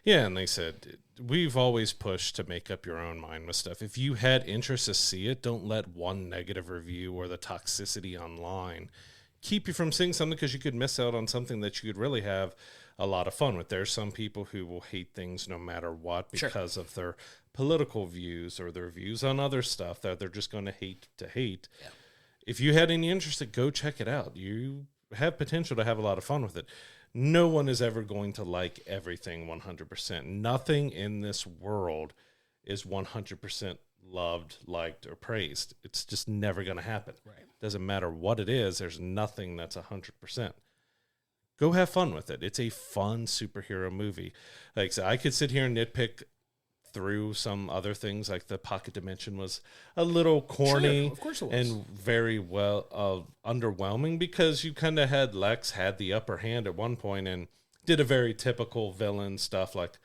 Yeah, and they said, we've always pushed to make up your own mind with stuff. If you had interest to see it, don't let one negative review or the toxicity online keep you from seeing something, because you could miss out on something that you could really have a lot of fun with. There's some people who will hate things no matter what because of their political views or their views on other stuff that they're just going to hate. Yeah. If you had any interest, go check it out. You have potential to have a lot of fun with it. No one is ever going to like everything 100%. Nothing in this world is 100% loved, liked, or praised. It's just never going to happen. Right. Doesn't matter what it is. There's nothing that's 100%. Go have fun with it. It's a fun superhero movie. Like I said, I could sit here and nitpick through some other things, like the pocket dimension was a little corny, of course it was, and very underwhelming, because you kind of had Lex had the upper hand at one point and did a very typical villain stuff like,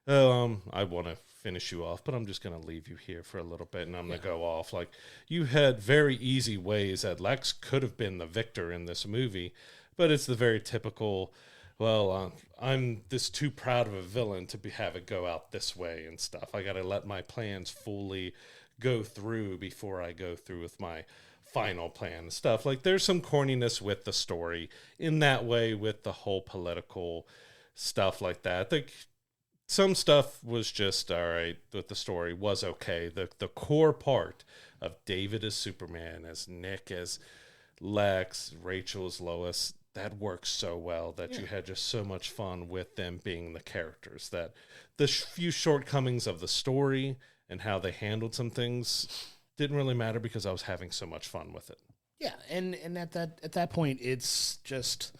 oh, I want to finish you off, but I'm just going to leave you here for a little bit and I'm going to go off. Like, you had very easy ways that Lex could have been the victor in this movie, but it's the very typical, well, I'm this too proud of a villain to have it go out this way and stuff. I got to let my plans fully go through before I go through with my final plan and stuff. Like, there's some corniness with the story in that way, with the whole political stuff like that. Like, some stuff was just all right with the story, was okay. The core part of David as Superman, as Nick as Lex, Rachel as Lois, that works so well that you had just so much fun with them being the characters. That the few shortcomings of the story and how they handled some things didn't really matter, because I was having so much fun with it. Yeah, and at that point, it's just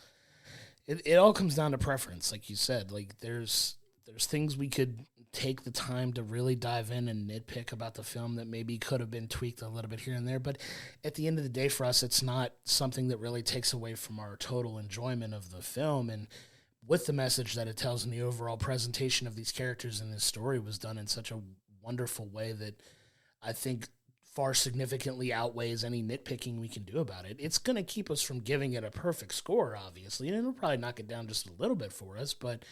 it all comes down to preference, like you said. Like, there's things we could take the time to really dive in and nitpick about the film that maybe could have been tweaked a little bit here and there. But at the end of the day, for us, it's not something that really takes away from our total enjoyment of the film. And with the message that it tells, and the overall presentation of these characters in this story was done in such a wonderful way that I think far significantly outweighs any nitpicking we can do about it. It's going to keep us from giving it a perfect score, obviously, and it'll probably knock it down just a little bit for us, but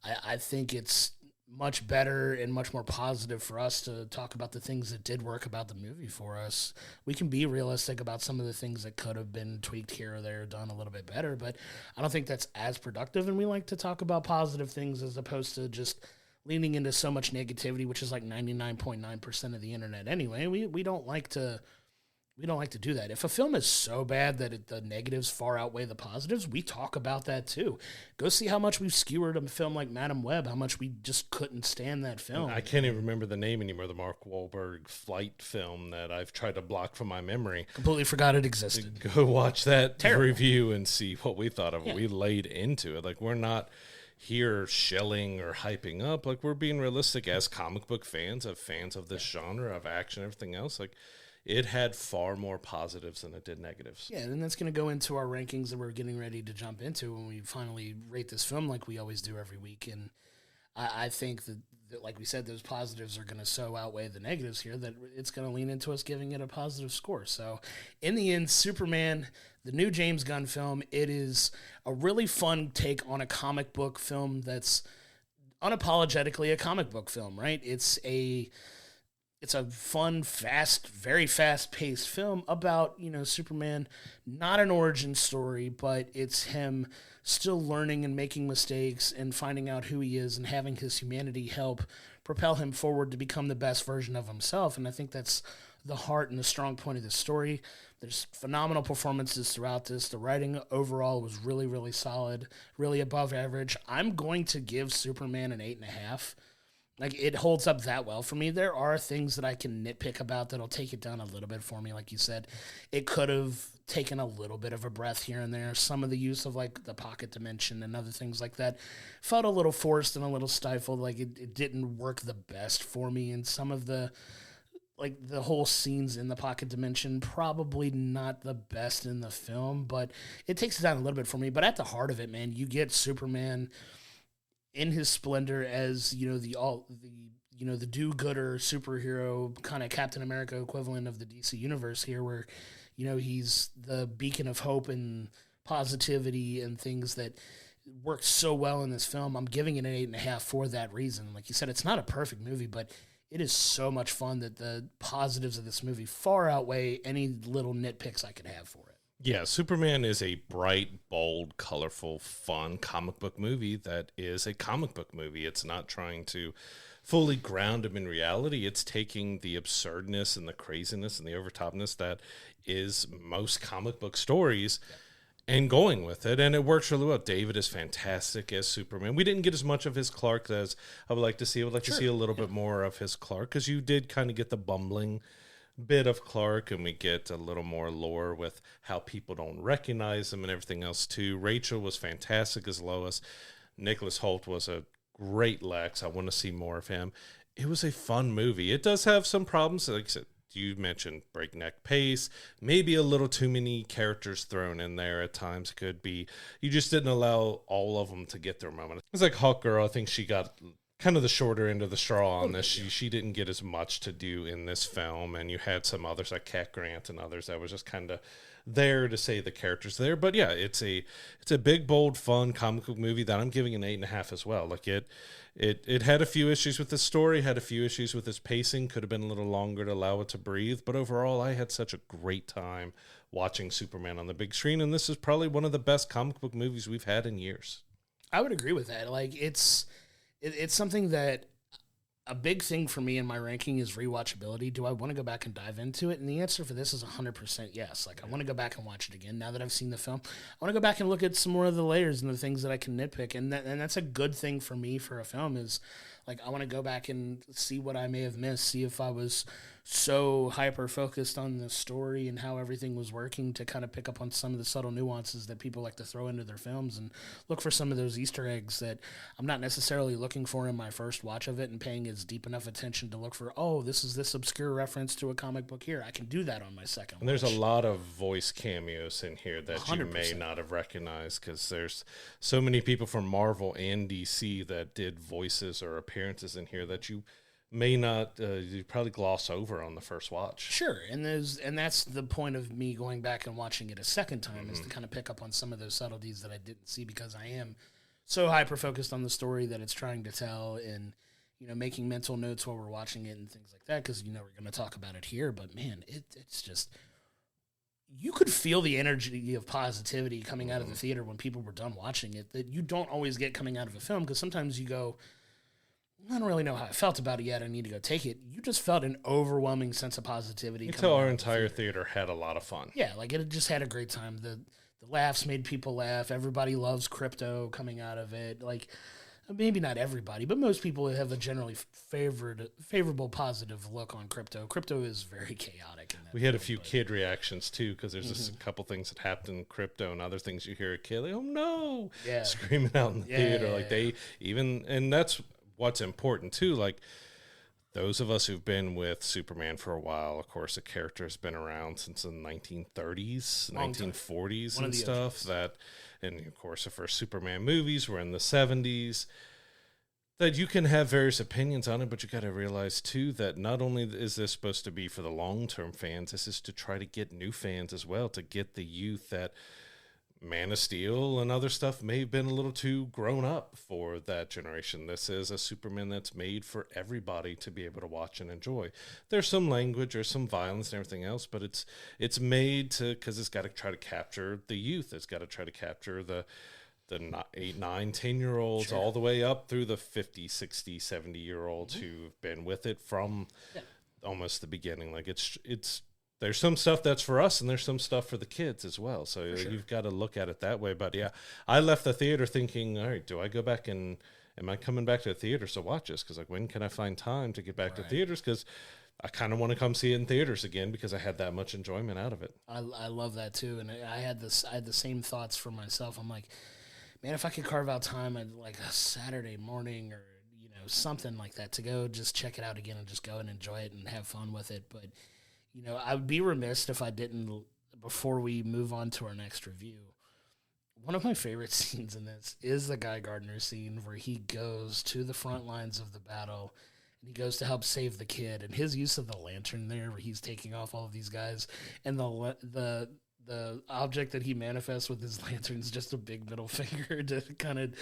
I think it's much better and much more positive for us to talk about the things that did work about the movie for us. We can be realistic about some of the things that could have been tweaked here or there, done a little bit better, but I don't think that's as productive, and we like to talk about positive things as opposed to just leaning into so much negativity, which is like 99.9% of the internet anyway. We don't like to do that. If a film is so bad that the negatives far outweigh the positives, we talk about that too. Go see how much we've skewered a film like Madam Web, how much we just couldn't stand that film. I can't even remember the name anymore, the Mark Wahlberg flight film that I've tried to block from my memory. Completely forgot it existed. Go watch that review and see what we thought of it. We laid into it. Like, we're not here shilling or hyping up. Like, we're being realistic as comic book fans of this genre, of action, everything else. Like, it had far more positives than it did negatives. Yeah, and that's going to go into our rankings that we're getting ready to jump into when we finally rate this film like we always do every week. And I think that, like we said, those positives are going to so outweigh the negatives here that it's going to lean into us giving it a positive score. So in the end, Superman, the new James Gunn film, it is a really fun take on a comic book film that's unapologetically a comic book film, right? It's a fun, fast, very fast-paced film about, Superman, not an origin story, but it's him still learning and making mistakes and finding out who he is and having his humanity help propel him forward to become the best version of himself. And I think that's the heart and the strong point of the story. There's phenomenal performances throughout this. The writing overall was really, really solid, really above average. I'm going to give Superman an 8.5. Like, it holds up that well for me. There are things that I can nitpick about that'll take it down a little bit for me. Like you said, it could have taken a little bit of a breath here and there. Some of the use of, like, the pocket dimension and other things like that felt a little forced and a little stifled. Like, it didn't work the best for me. And some of the whole scenes in the pocket dimension, probably not the best in the film, but it takes it down a little bit for me. But at the heart of it, man, you get Superman in his splendor as, the the do-gooder superhero kind of Captain America equivalent of the DC universe here, where, he's the beacon of hope and positivity and things that worked so well in this film. I'm giving it an 8.5 for that reason. Like you said, it's not a perfect movie, but it is so much fun that the positives of this movie far outweigh any little nitpicks I could have for it. Yeah, Superman is a bright, bold, colorful, fun comic book movie that is a comic book movie. It's not trying to fully ground him in reality. It's taking the absurdness and the craziness and the overtopness that is most comic book stories and going with it. And it works really well. David is fantastic as Superman. We didn't get as much of his Clark as I would like to see. I would like to see a little bit more of his Clark, because you did kind of get the bumbling bit of Clark, and we get a little more lore with how people don't recognize him and everything else too. Rachel was fantastic as Lois. Nicholas Hoult was a great Lex. I want to see more of him. It was a fun movie. It does have some problems. Like I said, you mentioned breakneck pace, maybe a little too many characters thrown in there at times. Could be you just didn't allow all of them to get their moment. It's like Hawk Girl. I think she got kind of the shorter end of the straw on this. She didn't get as much to do in this film, and you had some others like Cat Grant and others that was just kind of there to say the characters there. But yeah, it's a big, bold, fun comic book movie that I'm giving an 8.5 as well. Like it had a few issues with the story, had a few issues with its pacing, could have been a little longer to allow it to breathe. But overall, I had such a great time watching Superman on the big screen, and this is probably one of the best comic book movies we've had in years. I would agree with that. Like it's something that a big thing for me in my ranking is rewatchability. Do I want to go back and dive into it? And the answer for this is 100% yes. Like, I want to go back and watch it again now that I've seen the film. I want to go back and look at some more of the layers and the things that I can nitpick. And that's a good thing for me for a film is, like, I want to go back and see what I may have missed, see if I was so hyper-focused on the story and how everything was working to kind of pick up on some of the subtle nuances that people like to throw into their films and look for some of those Easter eggs that I'm not necessarily looking for in my first watch of it and paying as deep enough attention to look for, oh, this is this obscure reference to a comic book here. I can do that on my second watch. And there's a lot of voice cameos in here that 100%. You may not have recognized, because there's so many people from Marvel and DC that did voices or appearances in here that you may not, you probably gloss over on the first watch. Sure, and that's the point of me going back and watching it a second time, is to kind of pick up on some of those subtleties that I didn't see, because I am so hyper-focused on the story that it's trying to tell, and, making mental notes while we're watching it and things like that, because, we're going to talk about it here, but, man, it's just, you could feel the energy of positivity coming out of the theater when people were done watching it that you don't always get coming out of a film, because sometimes you go, I don't really know how I felt about it yet. I need to go take it. You just felt an overwhelming sense of positivity. You tell our entire theater had a lot of fun. Yeah, like it just had a great time. The laughs made people laugh. Everybody loves Crypto coming out of it. Like, maybe not everybody, but most people have a generally favorable, positive look on Crypto. Crypto is very chaotic. We had a few kid reactions too, because there's just a couple things that happened in Crypto and other things you hear a kid like, oh no, screaming out in the theater. Like they even, and that's what's important too, like those of us who've been with Superman for a while, of course, the character has been around since the 1930s, 1940s and stuff. That, and of course, the first Superman movies were in the 70s. That you can have various opinions on it, but you got to realize too that not only is this supposed to be for the long-term fans, this is to try to get new fans as well, to get the youth that Man of Steel and other stuff may have been a little too grown up for that generation. This is a Superman that's made for everybody to be able to watch and enjoy. There's some language or some violence and everything else, but it's made to, because it's got to try to capture the youth. It's got to try to capture the 8, 9, 10-year-olds all the way up through the 50, 60, 70-year-olds who've been with it from almost the beginning. Like it's there's some stuff that's for us, and there's some stuff for the kids as well. So you've got to look at it that way. But yeah, I left the theater thinking, all right, do I go back and am I coming back to the theaters to watch this? Because like, when can I find time to get back to theaters? Because I kind of want to come see it in theaters again, because I had that much enjoyment out of it. I love that too, and I had the same thoughts for myself. I'm like, man, if I could carve out time at like a Saturday morning or something like that to go just check it out again and just go and enjoy it and have fun with it. But I would be remiss if I didn't, before we move on to our next review, one of my favorite scenes in this is the Guy Gardner scene where he goes to the front lines of the battle and he goes to help save the kid, and his use of the lantern there, where he's taking off all of these guys, and the object that he manifests with his lantern is just a big middle finger to kind of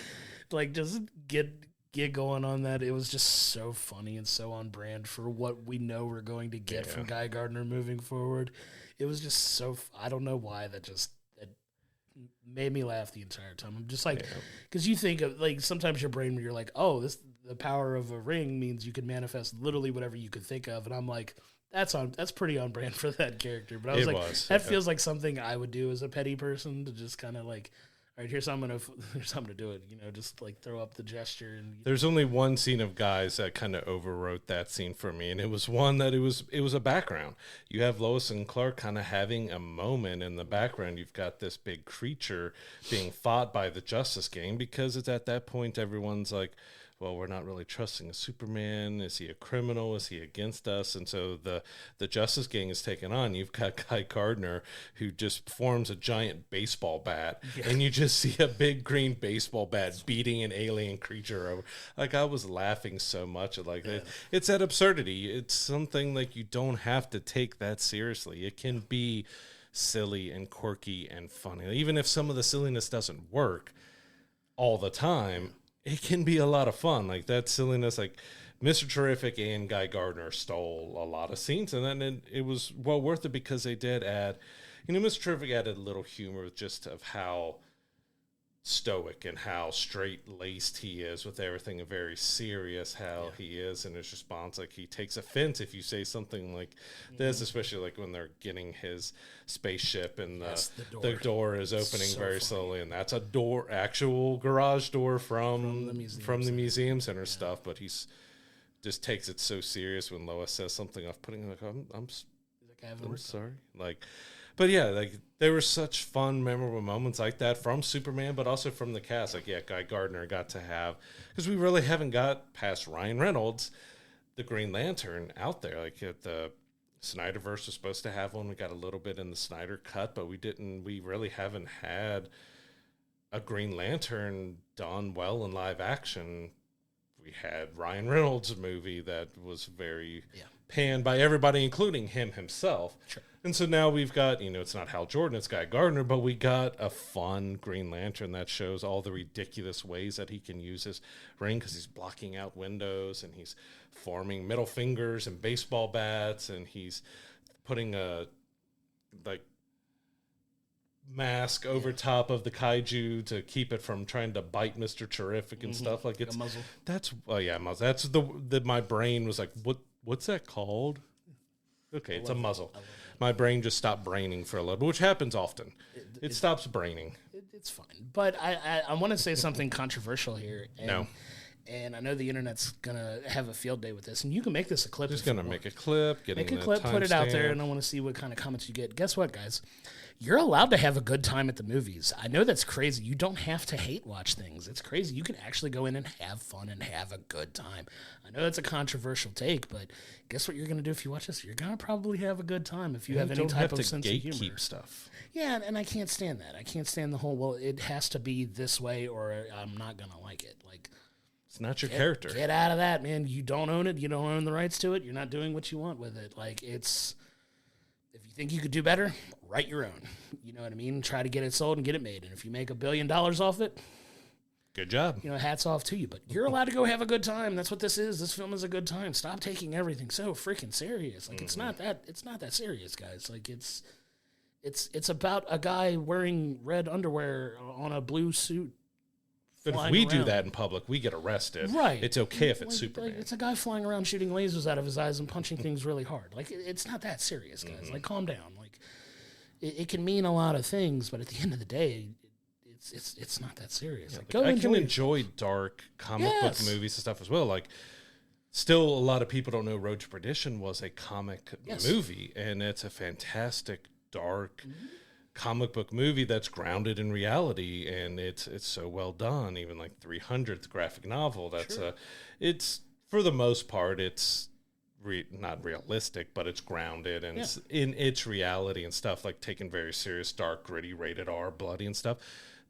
like just get going on that. It was just so funny and so on brand for what we know we're going to get from Guy Gardner moving forward. It was just so, I don't know why it made me laugh the entire time. I'm just like, because you think of like sometimes your brain where you're like, oh, the power of a ring means you can manifest literally whatever you could think of, and I'm like, that's pretty on brand for that character. But I was that feels like something I would do as a petty person, to just kind of like, all right, here's something to do it, just like throw up the gesture. And there's only one scene of Guys that kind of overwrote that scene for me, and it was one that it was a background. You have Lois and Clark kind of having a moment in the background. You've got this big creature being fought by the Justice Gang, because it's at that point everyone's like, well, we're not really trusting a Superman. Is he a criminal? Is he against us? And so the Justice Gang is taken on. You've got Guy Gardner, who just forms a giant baseball bat, and you just see a big green baseball bat beating an alien creature over. Like, I was laughing so much at it's that absurdity. It's something like you don't have to take that seriously. It can be silly and quirky and funny. Even if some of the silliness doesn't work all the time, it can be a lot of fun. Like, that silliness, like Mr. Terrific and Guy Gardner stole a lot of scenes, and then it was well worth it, because they did add, Mr. Terrific added a little humor just of how stoic and how straight-laced he is with everything, and very serious how he is in his response. Like, he takes offense if you say something like this, especially like when they're getting his spaceship and the door is opening very slowly, and that's a door, actual garage door from the museum center stuff, but he's just takes it so serious when Lois says something off-putting, like, I'm sorry. Like, but yeah, like, there were such fun, memorable moments like that from Superman, but also from the cast. Like, Guy Gardner got to have, because we really haven't got past Ryan Reynolds, the Green Lantern, out there. Like, the Snyderverse was supposed to have one. We got a little bit in the Snyder cut, but we really haven't had a Green Lantern done well in live action. We had Ryan Reynolds' movie that was very panned by everybody, including him himself. Sure. And so now we've got, it's not Hal Jordan, it's Guy Gardner, but we got a fun Green Lantern that shows all the ridiculous ways that he can use his ring, because he's blocking out windows, and he's forming middle fingers and baseball bats, and he's putting a mask over top of the kaiju to keep it from trying to bite Mr. Terrific and stuff. Like, it's a muzzle. Muzzle. That's the my brain was like, what's that called? Okay, it's a muzzle. My brain just stopped braining for a little bit, which happens often. It stops braining. It's fine. But I want to say something controversial here. And I know the internet's going to have a field day with this. And you can make this a clip. Just going to make a clip. Put it out there, and I want to see what kind of comments you get. Guess what, guys? You're allowed to have a good time at the movies. I know that's crazy. You don't have to hate watch things. It's crazy. You can actually go in and have fun and have a good time. I know that's a controversial take, but guess what you're going to do if you watch this? You're going to probably have a good time if you have any type of sense of humor. Gatekeep stuff. Yeah, and I can't stand that. I can't stand the whole, well, it has to be this way or I'm not going to like it. Like, it's not your character. Get out of that, man. You don't own it. You don't own the rights to it. You're not doing what you want with it. Like, if you think you could do better, write your own. You know what I mean? Try to get it sold and get it made. And if you make $1 billion off it, good job. Hats off to you. But you're allowed to go have a good time. That's what this is. This film is a good time. Stop taking everything so freaking serious. Like, it's not that serious, guys. Like, it's about a guy wearing red underwear on a blue suit. But if we do that in public, we get arrested. Right. It's okay if it's Superman. It's a guy flying around shooting lasers out of his eyes and punching things really hard. Like, it's not that serious, guys. Like, calm down. Like, it can mean a lot of things, but at the end of the day, it's not that serious. Yeah, like, go I can enjoy dark comic book movies and stuff as well. Like, still, a lot of people don't know Road to Perdition was a comic movie, and it's a fantastic, dark comic book movie that's grounded in reality, and it's so well done. Even like 300th graphic novel, that's it's for the most part it's not realistic, but it's grounded and it's in its reality and stuff, like taken very serious, dark, gritty, rated R, bloody and stuff.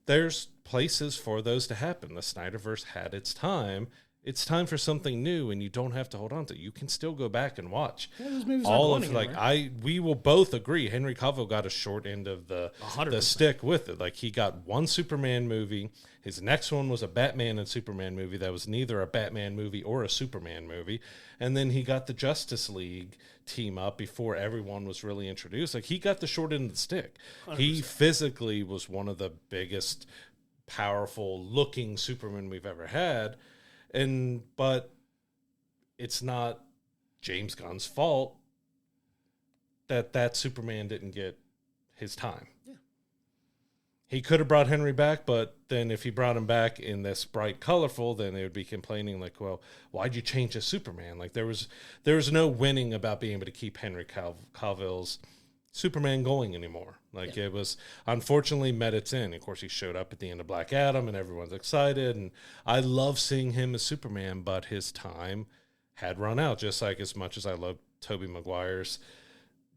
There's places for those to happen. The Snyderverse had its time. It's time for something new, and you don't have to hold on to it. You can still go back and watch those movies all aren't of going anywhere. we will both agree Henry Cavill got a short end of the 100%. stick with it. Like, he got one Superman movie. His next one was a Batman and Superman movie that was neither a Batman movie or a Superman movie. And then he got the Justice League team up before everyone was really introduced. Like, he got the short end of the stick. 100%. He physically was one of the biggest, powerful looking Superman we've ever had. But it's not James Gunn's fault that Superman didn't get his time. Yeah. He could have brought Henry back, but then if he brought him back in this bright, colorful, then they would be complaining like, well, why'd you change the Superman? Like, there was no winning about being able to keep Henry Cavill's Superman going anymore. Like, It was, unfortunately, met its end. Of course, he showed up at the end of Black Adam, and everyone's excited, and I love seeing him as Superman, but his time had run out. Just like, as much as I love Tobey Maguire's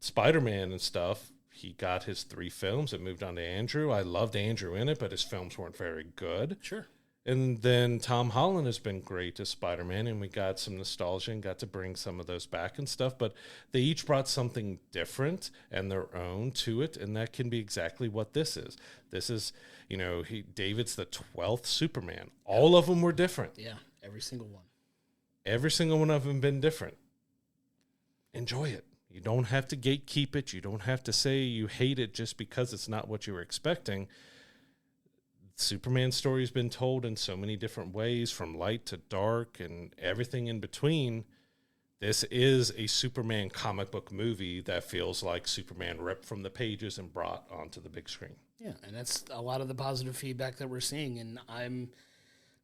Spider-Man and stuff, he got his 3 films and moved on to Andrew. I loved Andrew in it, but his films weren't very good. Sure. And then Tom Holland has been great as Spider-Man, and we got some nostalgia and got to bring some of those back and stuff. But they each brought something different and their own to it, and that can be exactly what this is. This is, David's the 12th Superman. All of them were different. Yeah, every single one. Every single one of them been different. Enjoy it. You don't have to gatekeep it. You don't have to say you hate it just because it's not what you were expecting. Superman story has been told in so many different ways, from light to dark and everything in between. This is a Superman comic book movie that feels like Superman ripped from the pages and brought onto the big screen. Yeah, and that's a lot of the positive feedback that we're seeing, and I'm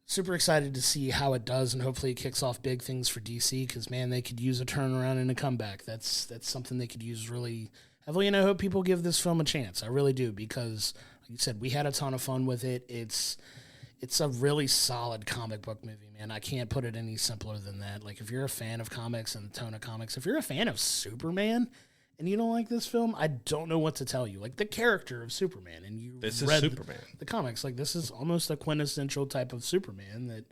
super excited to see how it does, and hopefully it kicks off big things for DC, because, man, they could use a turnaround and a comeback. That's something they could use really heavily, and I hope people give this film a chance. I really do, because, like you said, we had a ton of fun with it. It's a really solid comic book movie, man. I can't put it any simpler than that. Like, if you're a fan of comics and the tone of comics, if you're a fan of Superman and you don't like this film, I don't know what to tell you. Like, the character of Superman, and you This read is Superman. the comics, like, this is almost a quintessential type of Superman that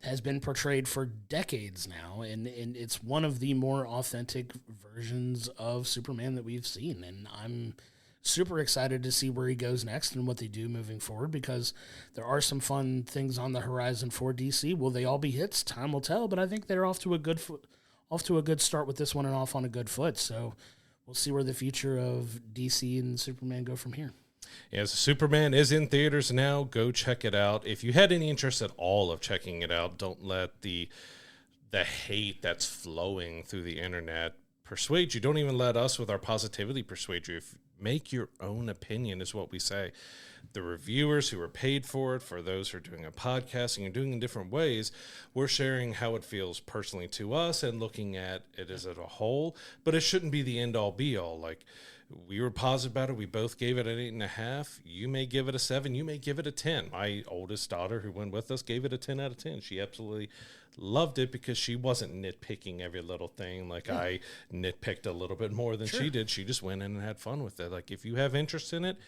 has been portrayed for decades now, and it's one of the more authentic versions of Superman that we've seen, and I'm super excited to see where he goes next and what they do moving forward, because there are some fun things on the horizon for DC. Will they all be hits? Time will tell, but I think they're off to a good start with this one, and off on a good foot. So we'll see where the future of DC and Superman go from here. Yes, Superman is in theaters now. Go check it out. If you had any interest at all of checking it out, don't let the hate that's flowing through the internet persuade you. Don't even let us with our positivity persuade you. Make your own opinion is what we say. The reviewers who are paid for it, for those who are doing a podcasting and doing it in different ways, we're sharing how it feels personally to us and looking at it as a whole, but it shouldn't be the end all be all. Like, we were positive about it. We both gave it an 8.5. You may give it a 7. You may give it a 10. My oldest daughter, who went with us, gave it a 10 out of 10. She absolutely loved it because she wasn't nitpicking every little thing like I nitpicked a little bit more than she did. She just went in and had fun with it. Like, if you have interest in it,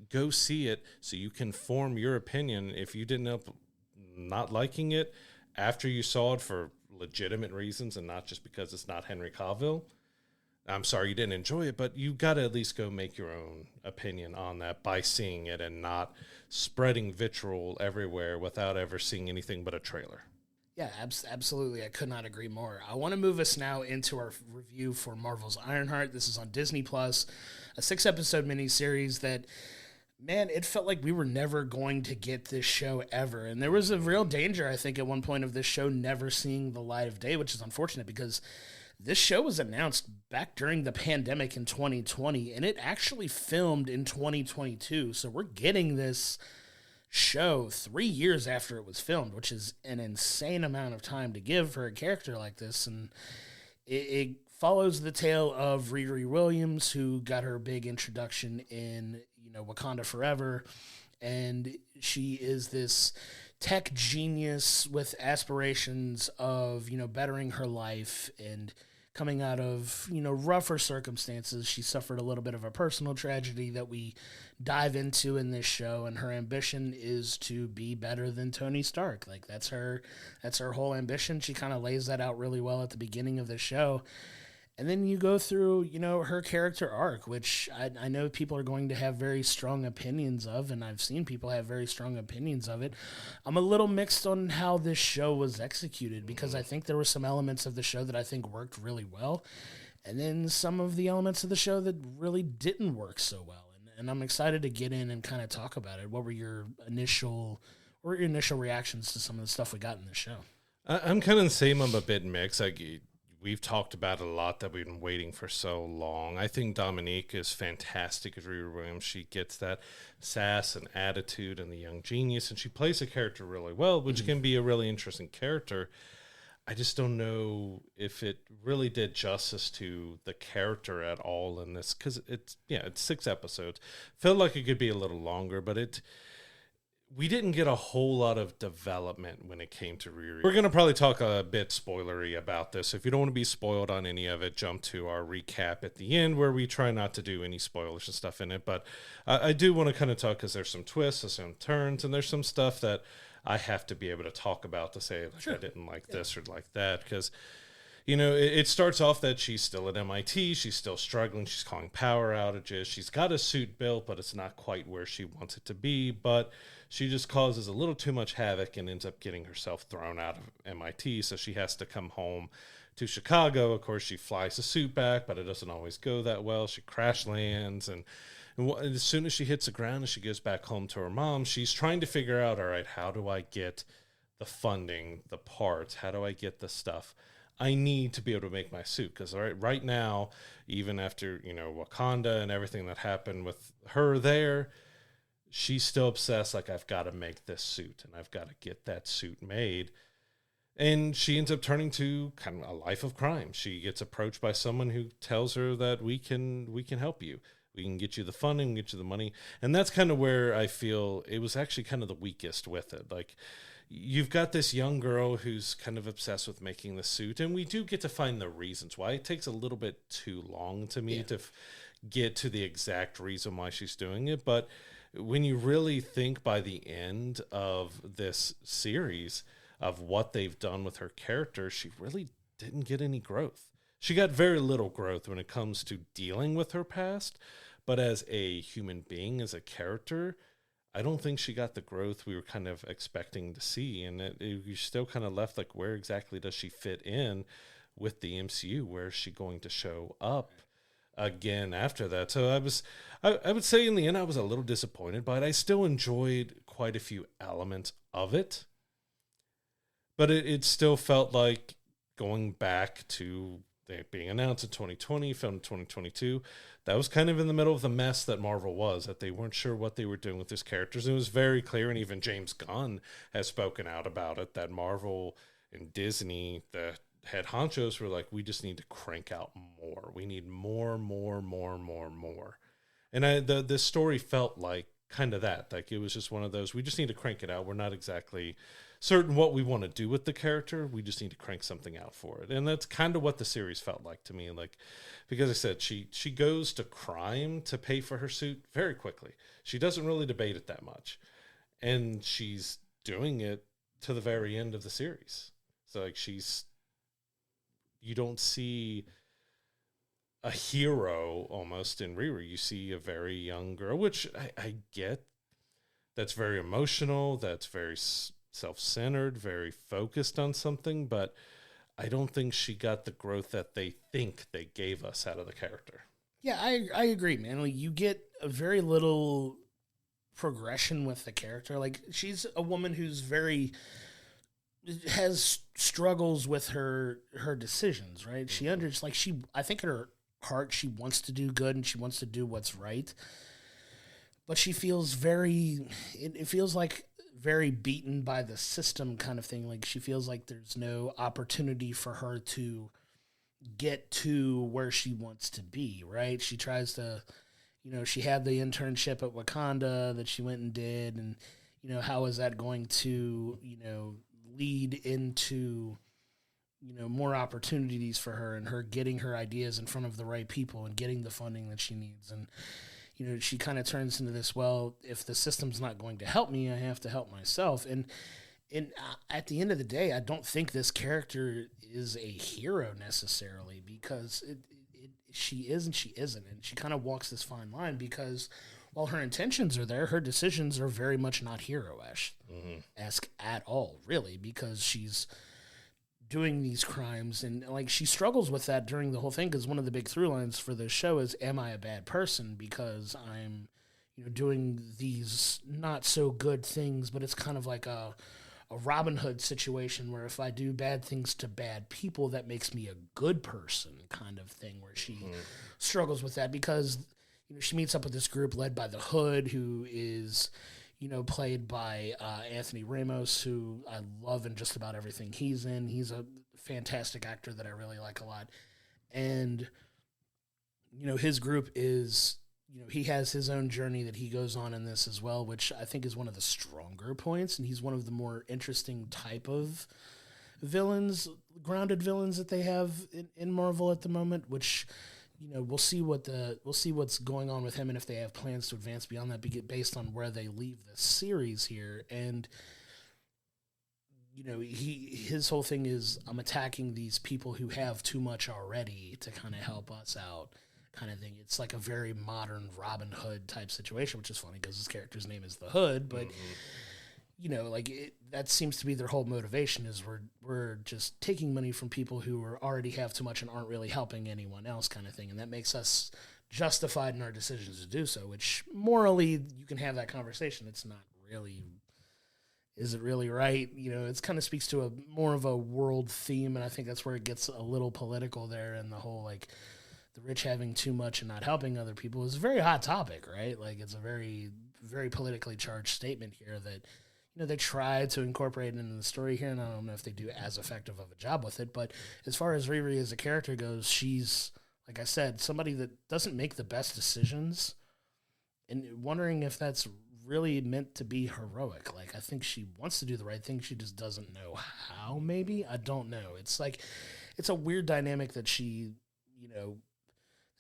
go see it so you can form your opinion. If you didn't end up not liking it after you saw it for legitimate reasons and not just because it's not Henry Cavill, I'm sorry you didn't enjoy it, but you got to at least go make your own opinion on that by seeing it and not spreading vitriol everywhere without ever seeing anything but a trailer. Yeah, absolutely. I could not agree more. I want to move us now into our review for Marvel's Ironheart. This is on Disney+, a 6-episode miniseries that, man, it felt like we were never going to get this show ever. And there was a real danger, I think, at one point of this show never seeing the light of day, which is unfortunate because this show was announced back during the pandemic in 2020, and it actually filmed in 2022. So we're getting this show 3 years after it was filmed, which is an insane amount of time to give for a character like this. And it follows the tale of Riri Williams, who got her big introduction in, Wakanda Forever. And she is this tech genius with aspirations of, bettering her life and coming out of, rougher circumstances. She suffered a little bit of a personal tragedy that we dive into in this show, and her ambition is to be better than Tony Stark. Like that's her whole ambition. She kind of lays that out really well at the beginning of the show. And then you go through, her character arc, which I know people are going to have very strong opinions of, and I've seen people have very strong opinions of it. I'm a little mixed on how this show was executed, because I think there were some elements of the show that I think worked really well, and then some of the elements of the show that really didn't work so well. And I'm excited to get in and kind of talk about it. What were your initial reactions to some of the stuff we got in the show? I'm kind of the same. I'm a bit mixed. We've talked about it a lot, that we've been waiting for so long. I think Dominique is fantastic as Riri Williams. She gets that sass and attitude and the young genius, and she plays a character really well, which can be a really interesting character. I just don't know if it really did justice to the character at all in this, because it's 6 episodes. Felt like it could be a little longer, but we didn't get a whole lot of development when it came to Riri. We're going to probably talk a bit spoilery about this. If you don't want to be spoiled on any of it, jump to our recap at the end, where we try not to do any spoilers and stuff in it. But I do want to kind of talk, because there's some twists, there's some turns, and there's some stuff that I have to be able to talk about to say, like, sure, I didn't like this or like that. Because, it starts off that she's still at MIT. She's still struggling. She's calling power outages. She's got a suit built, but it's not quite where she wants it to be. But she just causes a little too much havoc and ends up getting herself thrown out of MIT. So she has to come home to Chicago. Of course, she flies the suit back, but it doesn't always go that well. She crash lands. And as soon as she hits the ground and she goes back home to her mom, she's trying to figure out, all right, how do I get the funding, the parts? How do I get the stuff I need to be able to make my suit? Because right now, even after, Wakanda and everything that happened with her there, she's still obsessed, like, I've got to make this suit, and I've got to get that suit made. And she ends up turning to kind of a life of crime. She gets approached by someone who tells her that we can help you. We can get you the funding, get you the money. And that's kind of where I feel it was actually kind of the weakest with it. Like, you've got this young girl who's kind of obsessed with making the suit, and we do get to find the reasons why. It takes a little bit too long to me to get to the exact reason why she's doing it. But when you really think by the end of this series of what they've done with her character, she really didn't get any growth. She got very little growth when it comes to dealing with her past, but as a human being, as a character, I don't think she got the growth we were kind of expecting to see. And you're still kind of left like, where exactly does she fit in with the MCU? Where is she going to show up again after that? So I would say in the end, I was a little disappointed, but I still enjoyed quite a few elements of it. But it still felt like going back to it being announced in 2020, filmed in 2022. That was kind of in the middle of the mess that Marvel was, that they weren't sure what they were doing with these characters. And it was very clear, and even James Gunn has spoken out about it, that Marvel and Disney, the head honchos, were like, we just need to crank out more. We need more. And the story felt like kind of that. Like, it was just one of those, we just need to crank it out. We're not exactly certain what we want to do with the character. We just need to crank something out for it. And that's kind of what the series felt like to me. Like, because I said, she goes to crime to pay for her suit very quickly. She doesn't really debate it that much. And she's doing it to the very end of the series. So, like, you don't see a hero almost in Riri. You see a very young girl, which I get. That's very emotional. That's very self-centered, very focused on something, but I don't think she got the growth that they think they gave us out of the character. Yeah, I agree, man. Like, you get a very little progression with the character. Like, she's a woman who's has struggles with her decisions, right? I think in her heart, she wants to do good and she wants to do what's right, but she feels it feels like very beaten by the system kind of thing. Like, she feels like there's no opportunity for her to get to where she wants to be, right? She tries to, she had the internship at Wakanda that she went and did, and, how is that going to, lead into, more opportunities for her, and her getting her ideas in front of the right people and getting the funding that she needs. And, she kind of turns into this, well, if the system's not going to help me, I have to help myself. And at the end of the day, I don't think this character is a hero necessarily, because she is and she isn't. And she kind of walks this fine line, because while her intentions are there, her decisions are very much not hero-esque at all, really, because she's doing these crimes, and like she struggles with that during the whole thing, because one of the big through lines for the show is, am I a bad person because I'm doing these not so good things? But it's kind of like a Robin Hood situation, where if I do bad things to bad people, that makes me a good person, kind of thing, where she struggles with that, because she meets up with this group led by the Hood, who is played by Anthony Ramos, who I love in just about everything he's in. He's a fantastic actor that I really like a lot. And, his group is, he has his own journey that he goes on in this as well, which I think is one of the stronger points. And he's one of the more interesting type of villains, grounded villains that they have in Marvel at the moment, which... we'll see what's going on with him, and if they have plans to advance beyond that, based on where they leave the series here. And his whole thing is, I'm attacking these people who have too much already to kind of help us out, kind of thing. It's like a very modern Robin Hood type situation, which is funny because his character's name is the Hood, but. That seems to be their whole motivation, is we're just taking money from people who already have too much and aren't really helping anyone else, kind of thing. And that makes us justified in our decisions to do so, which morally you can have that conversation. It's not really, is it really right? It kind of speaks to a more of a world theme. And I think that's where it gets a little political there. And the whole, like, the rich having too much and not helping other people is a very hot topic, right? Like, it's a very, very politically charged statement here that, they try to incorporate it into the story here, and I don't know if they do as effective of a job with it. But as far as Riri as a character goes, she's, like I said, somebody that doesn't make the best decisions, and wondering if that's really meant to be heroic. Like, I think she wants to do the right thing, she just doesn't know how, maybe? I don't know. It's like, it's a weird dynamic that she, that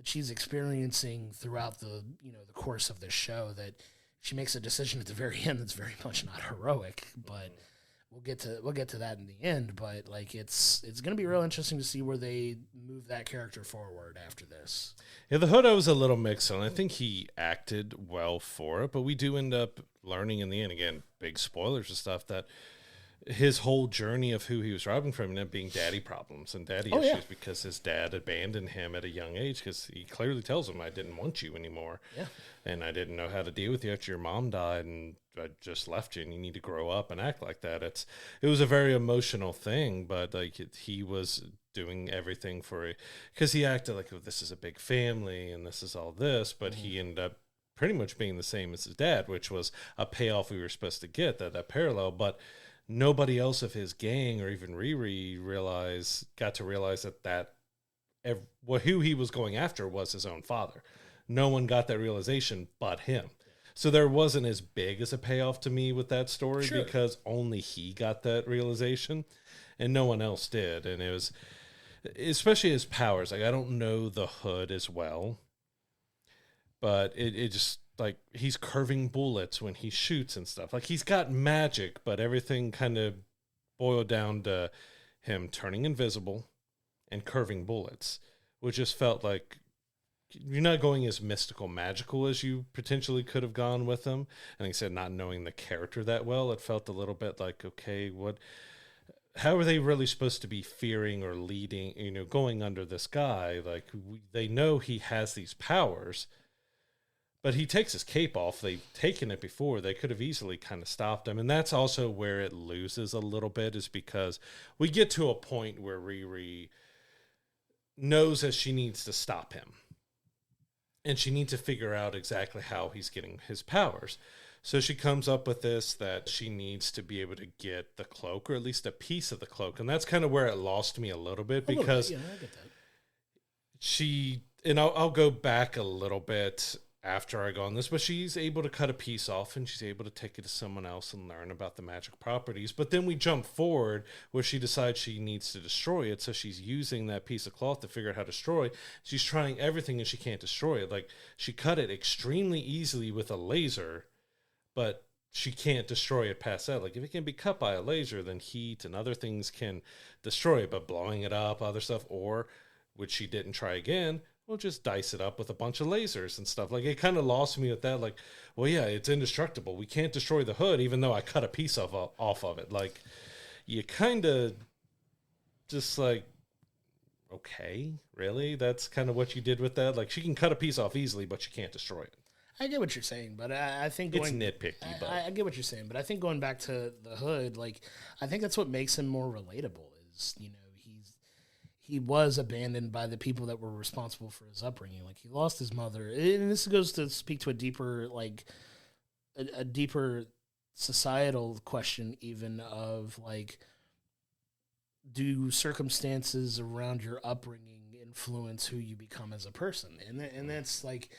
she's experiencing throughout the, the course of this show, that she makes a decision at the very end that's very much not heroic, but we'll get to that in the end. But like, it's going to be real interesting to see where they move that character forward after this. Yeah, the Hood I was a little mixed on. I think he acted well for it, but we do end up learning in the end, again, big spoilers and stuff, that his whole journey of who he was robbing from ended up being daddy problems and daddy issues, because his dad abandoned him at a young age, because he clearly tells him, I didn't want you anymore. Yeah. And I didn't know how to deal with you after your mom died, and I just left you, and you need to grow up and act like that. It was a very emotional thing, but like he was doing everything for it, because he acted like, oh, this is a big family and this is all this, but he ended up pretty much being the same as his dad, which was a payoff we were supposed to get, that parallel. But nobody else of his gang, or even Riri, got to realize that who he was going after was his own father. No one got that realization but him. So there wasn't as big as a payoff to me with that story, because only he got that realization and no one else did. And it was, especially his powers. Like, I don't know the Hood as well, but it just, like, he's curving bullets when he shoots and stuff. Like, he's got magic, but everything kind of boiled down to him turning invisible and curving bullets, which just felt like you're not going as mystical, magical as you potentially could have gone with him. And like I said, not knowing the character that well, it felt a little bit like, okay, how are they really supposed to be fearing or leading, going under this guy? Like, they know he has these powers, but he takes his cape off. They've taken it before. They could have easily kind of stopped him. And that's also where it loses a little bit, is because we get to a point where Riri knows that she needs to stop him. And she needs to figure out exactly how he's getting his powers. So she comes up with this, that she needs to be able to get the cloak, or at least a piece of the cloak. And that's kind of where it lost me a little bit, because yeah, I get that. and I'll go back a little bit after I go on this, but she's able to cut a piece off and she's able to take it to someone else and learn about the magic properties. But then we jump forward where she decides she needs to destroy it. So she's using that piece of cloth to figure out how to destroy. She's trying everything and she can't destroy it. Like, she cut it extremely easily with a laser, but she can't destroy it past that. Like, if it can be cut by a laser, then heat and other things can destroy it, but blowing it up, other stuff, or which she didn't try again, we'll just dice it up with a bunch of lasers and stuff. Like, it kind of lost me with that. Like, well, yeah, it's indestructible. We can't destroy the hood, even though I cut a piece off of it. Like, you kind of just like, okay, really? That's kind of what you did with that? Like, she can cut a piece off easily, but she can't destroy it. I get what you're saying, but I think it's nitpicky. But I get what you're saying, but I think going back to the hood, like, I think that's what makes him more relatable. Is, you know, he was abandoned by the people that were responsible for his upbringing. Like, he lost his mother, and this goes to speak to a deeper, like, a deeper societal question, even of like, do circumstances around your upbringing influence who you become as a person? And that's like,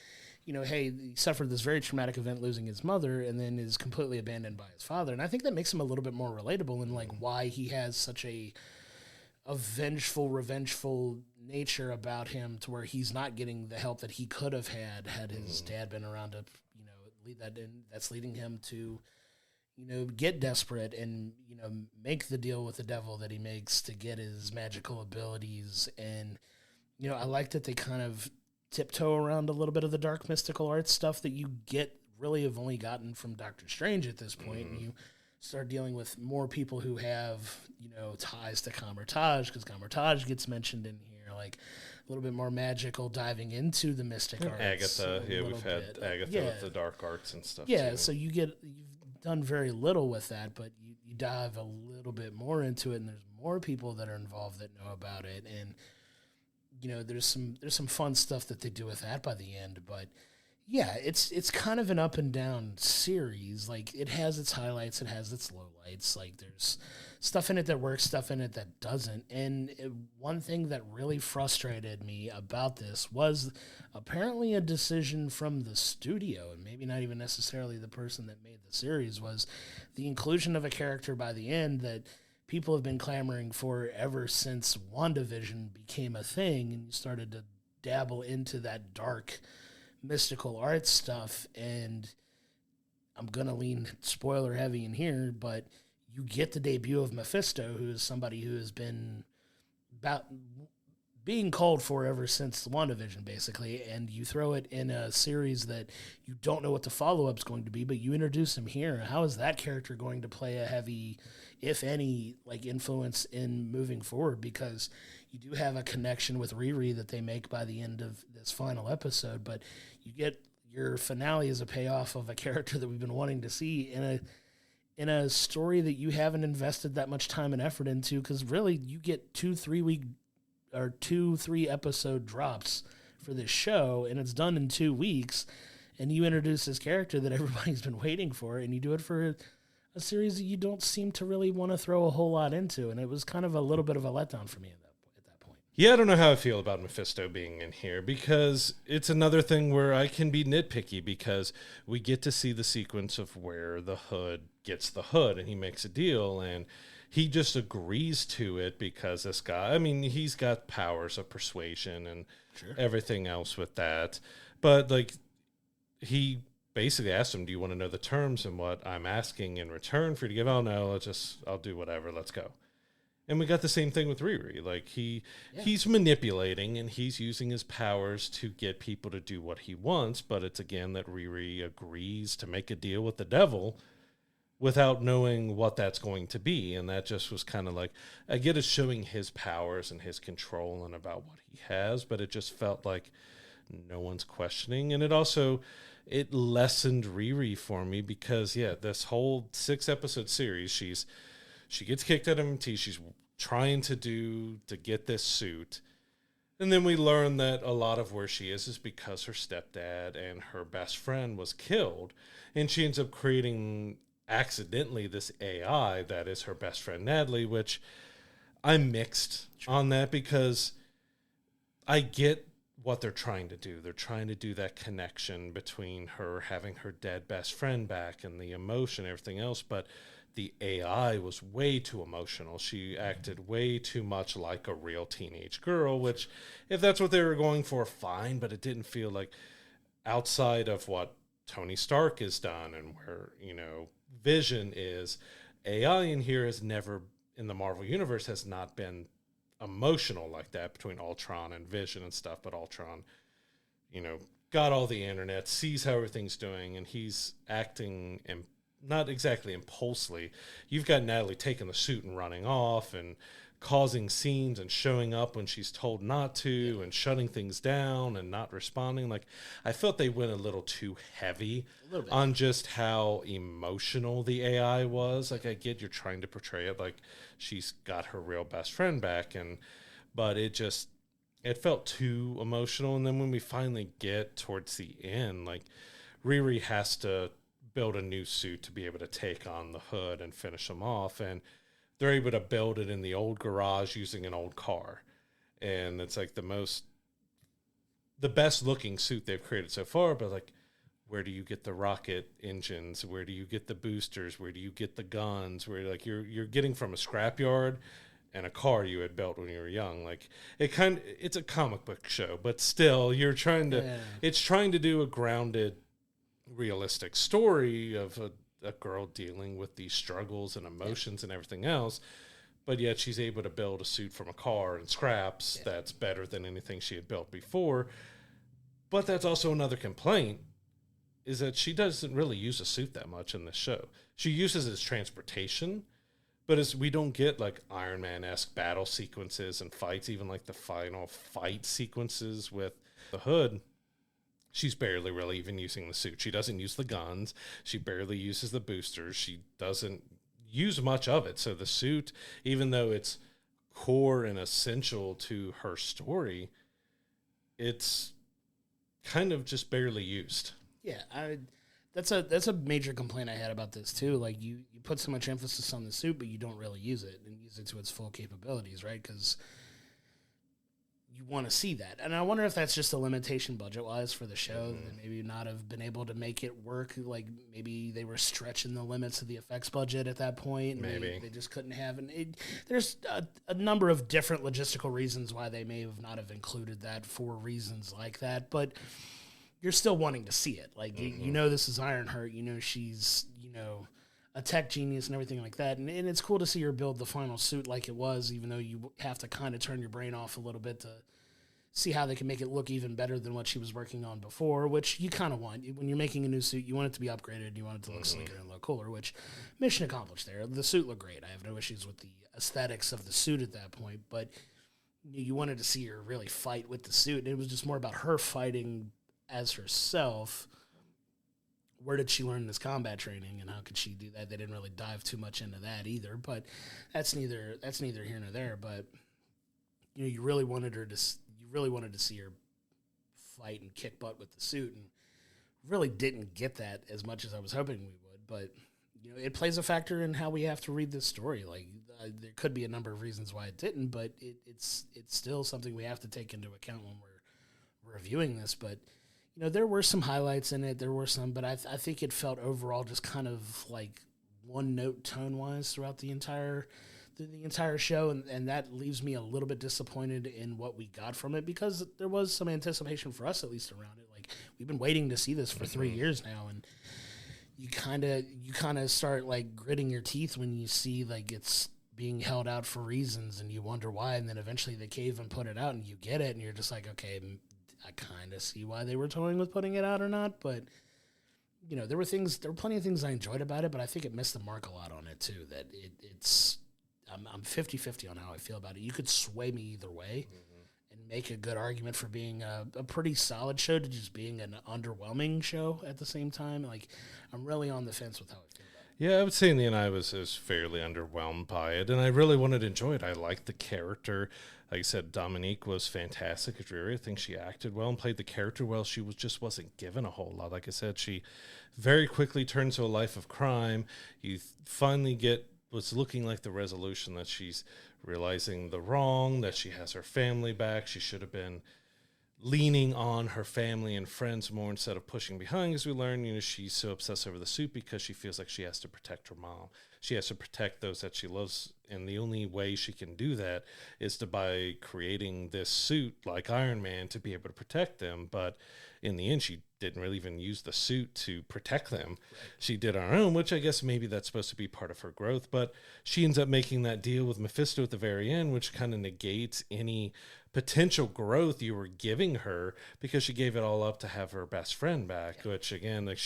you know, hey, he suffered this very traumatic event, losing his mother, and then is completely abandoned by his father. And I think that makes him a little bit more relatable in like why he has such a vengeful, revengeful nature about him, to where he's not getting the help that he could have had his dad been around to, you know, lead that in. That's leading him to, you know, get desperate and, you know, make the deal with the devil that he makes to get his magical abilities. And, you know, I like that they kind of tiptoe around a little bit of the dark mystical arts stuff that you really have only gotten from Doctor Strange at this point. And you start dealing with more people who have, you know, ties to Kamar-Taj, because Kamar-Taj gets mentioned in here, like a little bit more magical, diving into the mystic arts. Agatha, we've had Agatha with the dark arts and stuff. Yeah, too. so you've done very little with that, but you dive a little bit more into it, and there's more people that are involved that know about it, and you know, there's some fun stuff that they do with that by the end, but yeah, it's kind of an up and down series. Like, it has its highlights, it has its lowlights. Like, there's stuff in it that works, stuff in it that doesn't. And one thing that really frustrated me about this was apparently a decision from the studio, and maybe not even necessarily the person that made the series, was the inclusion of a character by the end that people have been clamoring for ever since WandaVision became a thing and you started to dabble into that dark mystical arts stuff. And I'm gonna lean spoiler heavy in here, but you get the debut of Mephisto, who is somebody who has been being called for ever since WandaVision, basically, and you throw it in a series that you don't know what the follow-up's going to be, but you introduce him here. How is that character going to play a heavy, if any, like, influence in moving forward? Because you do have a connection with Riri that they make by the end of this final episode, but you get your finale as a payoff of a character that we've been wanting to see in a story that you haven't invested that much time and effort into, because really you get 2-3 episode drops for this show, and it's done in 2 weeks, and you introduce this character that everybody's been waiting for, and you do it for a series that you don't seem to really want to throw a whole lot into, and it was kind of a little bit of a letdown for me at that point. Yeah, I don't know how I feel about Mephisto being in here, because it's another thing where I can be nitpicky, because we get to see the sequence of where the Hood gets the Hood, and he makes a deal, and he just agrees to it because this guy, I mean, he's got powers of persuasion and everything else with that. But, like, he basically asked him, do you want to know the terms and what I'm asking in return for you to give? Oh, no, I'll do whatever. Let's go. And we got the same thing with Riri. Like, he's manipulating and he's using his powers to get people to do what he wants. But it's, again, that Riri agrees to make a deal with the devil without knowing what that's going to be. And that just was kind of like, I get it showing his powers and his control and about what he has, but it just felt like no one's questioning. And it lessened Riri for me, because this whole 6-episode series, she gets kicked out of MT, she's trying to get this suit. And then we learn that a lot of where she is because her stepdad and her best friend was killed. And she ends up creating accidentally this AI that is her best friend Natalie, which I'm mixed on that, because I get what they're trying to do. They're trying to do that connection between her having her dead best friend back and the emotion and everything else, but the AI was way too emotional. She acted way too much like a real teenage girl, which, if that's what they were going for, fine, but it didn't feel like, outside of what Tony Stark has done and where, Vision is, AI in here has never, in the Marvel Universe, has not been emotional like that between Ultron and Vision and stuff, but Ultron, got all the internet, sees how everything's doing, and he's acting not exactly impulsively. You've got Natalie taking the suit and running off and causing scenes and showing up when she's told not to and shutting things down and not responding. Like, I felt they went a little too heavy on just how emotional the AI was. Like, I get you're trying to portray it like she's got her real best friend back, but it felt too emotional. And then when we finally get towards the end, like, Riri has to build a new suit to be able to take on the Hood and finish them off, and they're able to build it in the old garage using an old car, and it's like the best looking suit they've created so far. But like, where do you get the rocket engines? Where do you get the boosters? Where do you get the guns? Where, like, you're getting from a scrapyard and a car you had built when you were young. Like, it's a comic book show, but still it's trying to do a grounded, realistic story of a girl dealing with these struggles and emotions and everything else, but yet she's able to build a suit from a car and scraps that's better than anything she had built before. But that's also another complaint, is that she doesn't really use a suit that much in this show. She uses it as transportation, but as we don't get like Iron Man-esque battle sequences and fights, even like the final fight sequences with the Hood, she's barely really even using the suit. She doesn't use the guns. She barely uses the boosters. She doesn't use much of it. So the suit, even though it's core and essential to her story, it's kind of just barely used. Yeah, that's a major complaint I had about this too. Like, you put so much emphasis on the suit, but you don't really use it and use it to its full capabilities, right? Because you want to see that. And I wonder if that's just a limitation budget-wise for the show, that maybe not have been able to make it work. Like, maybe they were stretching the limits of the effects budget at that point. Maybe. They just couldn't have. And there's a number of different logistical reasons why they may have not have included that for reasons like that. But you're still wanting to see it. Like, this is Ironheart. She's, a tech genius and everything like that. And it's cool to see her build the final suit like it was, even though you have to kind of turn your brain off a little bit to see how they can make it look even better than what she was working on before, which you kind of want. When you're making a new suit, you want it to be upgraded. You want it to look slicker and look cooler, which mission accomplished there. The suit looked great. I have no issues with the aesthetics of the suit at that point, but you wanted to see her really fight with the suit. And it was just more about her fighting as herself. Where did she learn this combat training, and how could she do that? They didn't really dive too much into that either, but that's neither here nor there. But you really wanted to see her fight and kick butt with the suit, and really didn't get that as much as I was hoping we would. But it plays a factor in how we have to read this story. Like, there could be a number of reasons why it didn't, but it's still something we have to take into account when we're reviewing this. But there were some highlights in it. There were some, but I think it felt overall just kind of like one note tone wise throughout the entire show, and that leaves me a little bit disappointed in what we got from it, because there was some anticipation for us, at least, around it. Like, we've been waiting to see this for 3 years now, and you kind of start like gritting your teeth when you see like it's being held out for reasons, and you wonder why, and then eventually they cave and put it out, and you get it, and you're just like, okay, I kind of see why they were toying with putting it out or not. But there were plenty of things I enjoyed about it, but I think it missed the mark a lot on it too. That I'm 50-50 on how I feel about it. You could sway me either way and make a good argument for being a pretty solid show to just being an underwhelming show at the same time. Like, I'm really on the fence with how I feel about it. Yeah, I would say in the end I was fairly underwhelmed by it, and I really wanted to enjoy it. I liked the character. Like I said, Dominique was fantastic at Riri. I think she acted well and played the character well. She wasn't given a whole lot. Like I said, she very quickly turned to a life of crime. You finally get what's looking like the resolution, that she's realizing the wrong, that she has her family back. She should have been leaning on her family and friends more instead of pushing behind. As we learn, she's so obsessed over the suit because she feels like she has to protect her mom. She has to protect those that she loves, and the only way she can do that is by creating this suit like Iron Man to be able to protect them. But in the end, she didn't really even use the suit to protect them. Right. She did on her own, which I guess maybe that's supposed to be part of her growth. But she ends up making that deal with Mephisto at the very end, which kind of negates any potential growth you were giving her, because she gave it all up to have her best friend back, which again, like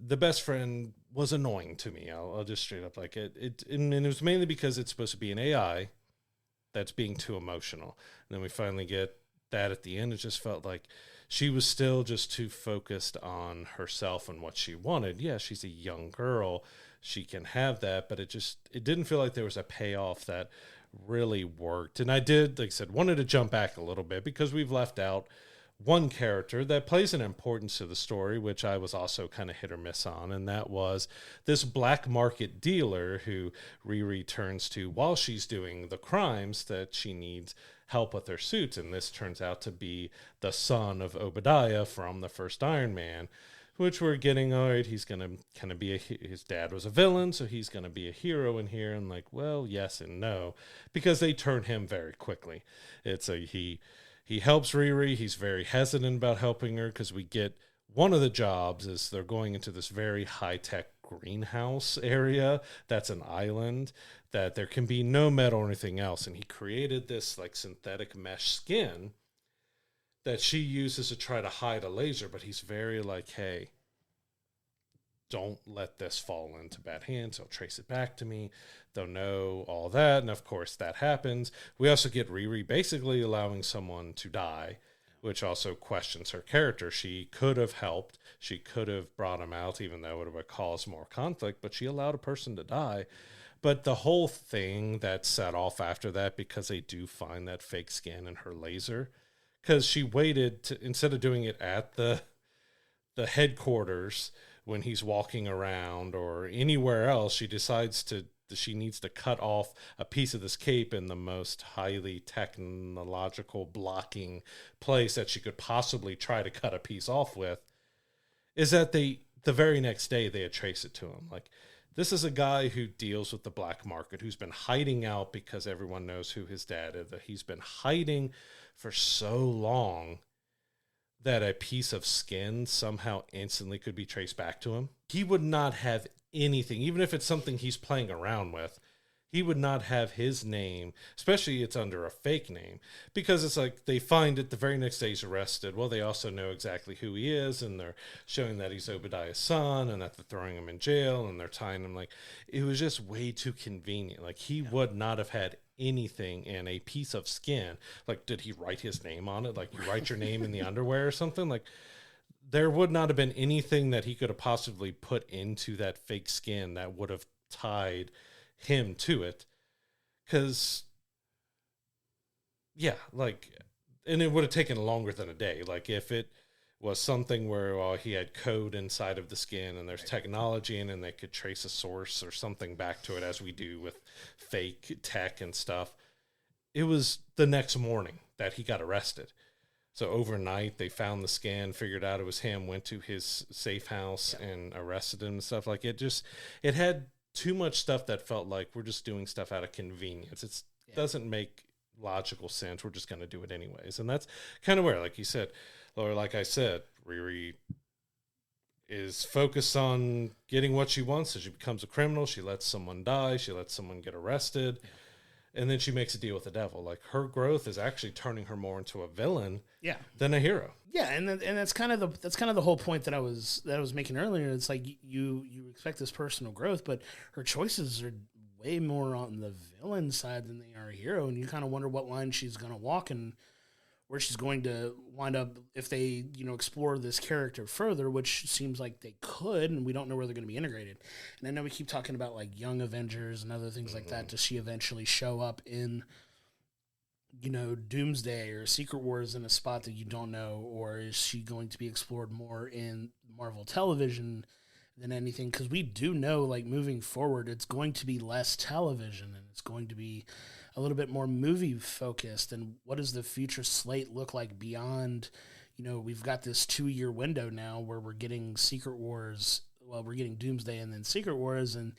the best friend was annoying to me. I'll just straight up like it. And it was mainly because it's supposed to be an AI that's being too emotional. And then we finally get that at the end. It just felt like she was still just too focused on herself and what she wanted. Yeah, she's a young girl. She can have that, but it didn't feel like there was a payoff that really worked. And I did, like I said, wanted to jump back a little bit because we've left out one character that plays an importance to the story, which I was also kind of hit or miss on, and that was this black market dealer who Riri turns to while she's doing the crimes that she needs help with her suits. And this turns out to be the son of Obadiah from the first Iron Man, which we're getting, all right, he's going to kind of be his dad was a villain, so he's going to be a hero in here. And like, well, yes and no, because they turn him very quickly. He helps Riri. He's very hesitant about helping her because we get one of the jobs is they're going into this very high-tech greenhouse area that's an island that there can be no metal or anything else. And he created this like synthetic mesh skin that she uses to try to hide a laser, but he's very like, hey, don't let this fall into bad hands. They'll trace it back to me. They'll know all that. And of course that happens. We also get Riri basically allowing someone to die, which also questions her character. She could have helped. She could have brought him out, even though it would cause more conflict, but she allowed a person to die. But the whole thing that set off after that, because they do find that fake skin in her laser, because she waited to, instead of doing it at the headquarters when he's walking around or anywhere else, she decides she needs to cut off a piece of this cape in the most highly technological blocking place that she could possibly try to cut a piece off with. Is that the very next day they had traced it to him. Like, this is a guy who deals with the black market, who's been hiding out because everyone knows who his dad is, that he's been hiding for so long that a piece of skin somehow instantly could be traced back to him. He would not have anything, even if it's something he's playing around with, he would not have his name, especially it's under a fake name, because it's like they find it the very next day he's arrested. Well, they also know exactly who he is, and they're showing that he's Obadiah's son and that they're throwing him in jail and they're tying him. Like, it was just way too convenient. Like, he would not have had anything in a piece of skin. Like, did he write his name on it? Like, you write your name in the underwear or something? Like, there would not have been anything that he could have possibly put into that fake skin that would have tied him to it. Because, yeah, like, and it would have taken longer than a day. Like, if it was something where he had code inside of the skin and there's technology in it and they could trace a source or something back to it, as we do with fake tech and stuff, it was the next morning that he got arrested. So overnight they found the scan, figured out it was him, went to his safe house and arrested him and stuff. Like, it had too much stuff that felt like we're just doing stuff out of convenience. It doesn't make logical sense. We're just going to do it anyways. And that's kind of where, like you said, or like I said, Riri is focused on getting what she wants. So she becomes a criminal. She lets someone die. She lets someone get arrested. And then she makes a deal with the devil. Like, her growth is actually turning her more into a villain than a hero. Yeah, and that's kind of the whole point that I was making earlier. It's like you expect this personal growth, but her choices are way more on the villain side than they are a hero, and you kind of wonder what line she's going to walk and where she's going to wind up if they, explore this character further, which seems like they could, and we don't know where they're going to be integrated. And I know we keep talking about, like, Young Avengers and other things like that. Does she eventually show up in, Doomsday or Secret Wars in a spot that you don't know, or is she going to be explored more in Marvel Television than anything, because we do know, like, moving forward, it's going to be less television and it's going to be a little bit more movie focused. And what does the future slate look like beyond? We've got this 2-year window now where we're getting Secret Wars. Well, we're getting Doomsday and then Secret Wars, and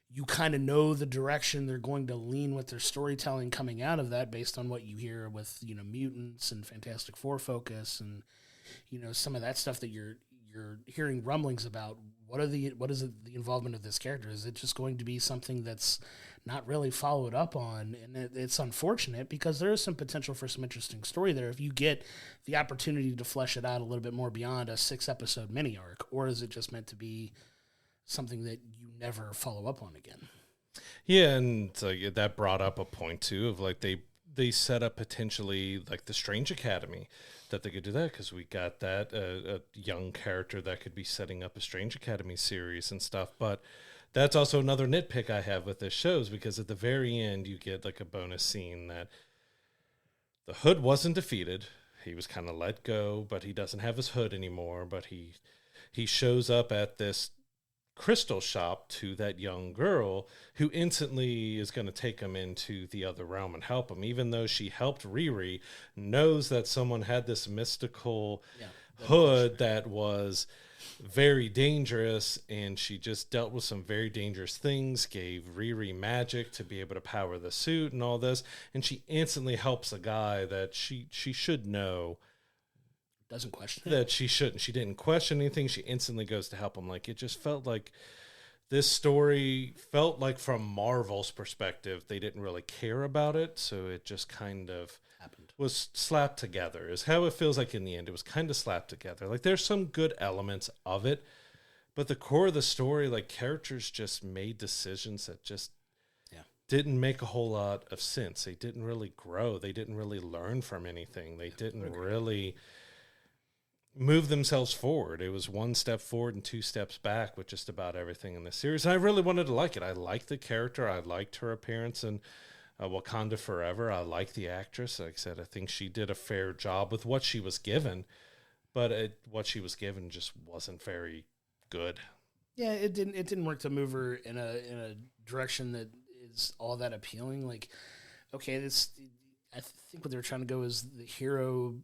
you kind of know the direction they're going to lean with their storytelling coming out of that based on what you hear with, mutants and Fantastic Four focus and, some of that stuff that you're hearing rumblings about. What is the involvement of this character? Is it just going to be something that's not really followed up on? And it's unfortunate because there is some potential for some interesting story there if you get the opportunity to flesh it out a little bit more beyond a 6-episode mini arc, or is it just meant to be something that you never follow up on again? Yeah, and that brought up a point too of like they set up potentially like the Strange Academy, that they could do that because we got that a young character that could be setting up a Strange Academy series and stuff. But that's also another nitpick I have with this show, is because at the very end you get like a bonus scene that the Hood wasn't defeated. He was kind of let go, but he doesn't have his hood anymore. But he shows up at this crystal shop to that young girl who instantly is going to take him into the other realm and help him, even though she helped Riri, knows that someone had this mystical hood that was very dangerous, and she just dealt with some very dangerous things, gave Riri magic to be able to power the suit and all this, and she instantly helps a guy that she should know doesn't question that she shouldn't. She didn't question anything. She instantly goes to help him. Like, it just felt like this story felt like, from Marvel's perspective, they didn't really care about it. So it just kind of was slapped together, is how it feels like in the end. It was kind of slapped together. Like, there's some good elements of it, but the core of the story, like, characters just made decisions that just didn't make a whole lot of sense. They didn't really grow. They didn't really learn from anything. They didn't really move themselves forward. It was 1 step forward and 2 steps back with just about everything in the series. And I really wanted to like it. I liked the character. I liked her appearance in Wakanda Forever. I like the actress. Like I said, I think she did a fair job with what she was given, but what she was given just wasn't very good. Yeah, it didn't work to move her in a direction that is all that appealing. Like, okay, I think what they were trying to go is the hero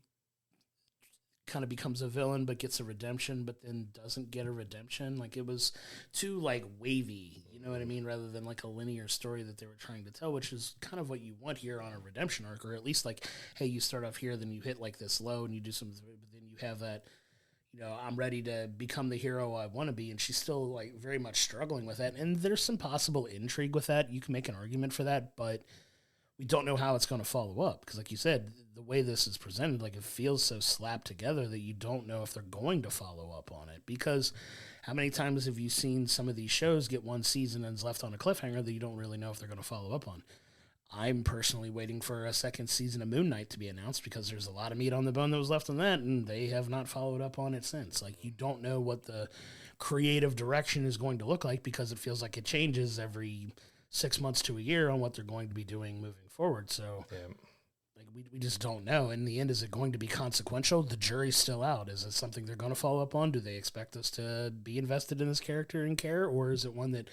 kind of becomes a villain but gets a redemption, but then doesn't get a redemption. Like, it was too, like, wavy, you know what I mean, rather than like a linear story that they were trying to tell, which is kind of what you want here on a redemption arc, or at least, like, hey, you start off here, then you hit like this low and you do something, but then you have that, I'm ready to become the hero I want to be, and she's still, like, very much struggling with that. And there's some possible intrigue with that. You can make an argument for that, but we don't know how it's going to follow up, because, like you said, the way this is presented, like, it feels so slapped together that you don't know if they're going to follow up on it. Because how many times have you seen some of these shows get 1 season and is left on a cliffhanger that you don't really know if they're going to follow up on? I'm personally waiting for a 2nd season of Moon Knight to be announced, because there's a lot of meat on the bone that was left on that, and they have not followed up on it since. Like, you don't know what the creative direction is going to look like, because it feels like it changes every 6 months to a year on what they're going to be doing moving forward. So, like, we just don't know. In the end, is it going to be consequential? The jury's still out. Is it something they're going to follow up on? Do they expect us to be invested in this character and care? Or is it one that,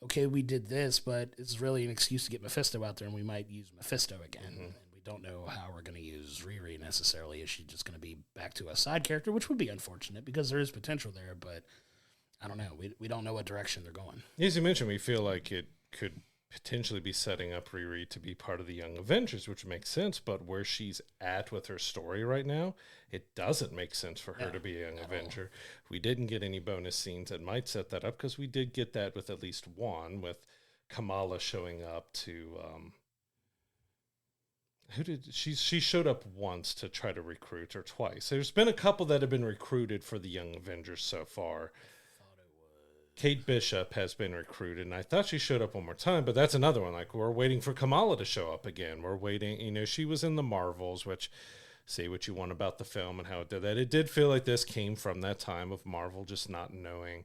okay, we did this, but it's really an excuse to get Mephisto out there, and we might use Mephisto again. Mm-hmm. And we don't know how we're going to use Riri necessarily. Is she just going to be back to a side character, which would be unfortunate because there is potential there, but I don't know. We don't know what direction they're going. As you mentioned, we feel like it could potentially be setting up Riri to be part of the Young Avengers, which makes sense, but where she's at with her story right now, it doesn't make sense for her to be a Young Avenger. We didn't get any bonus scenes that might set that up, because we did get that with at least one, with Kamala showing up to she showed up once to try to recruit, or twice. There's been a couple that have been recruited for the Young Avengers so far. Kate Bishop has been recruited, and I thought she showed up one more time, but that's another one. Like, we're waiting for Kamala to show up again. We're waiting, she was in the Marvels, which, say what you want about the film and how it did that. It did feel like this came from that time of Marvel just not knowing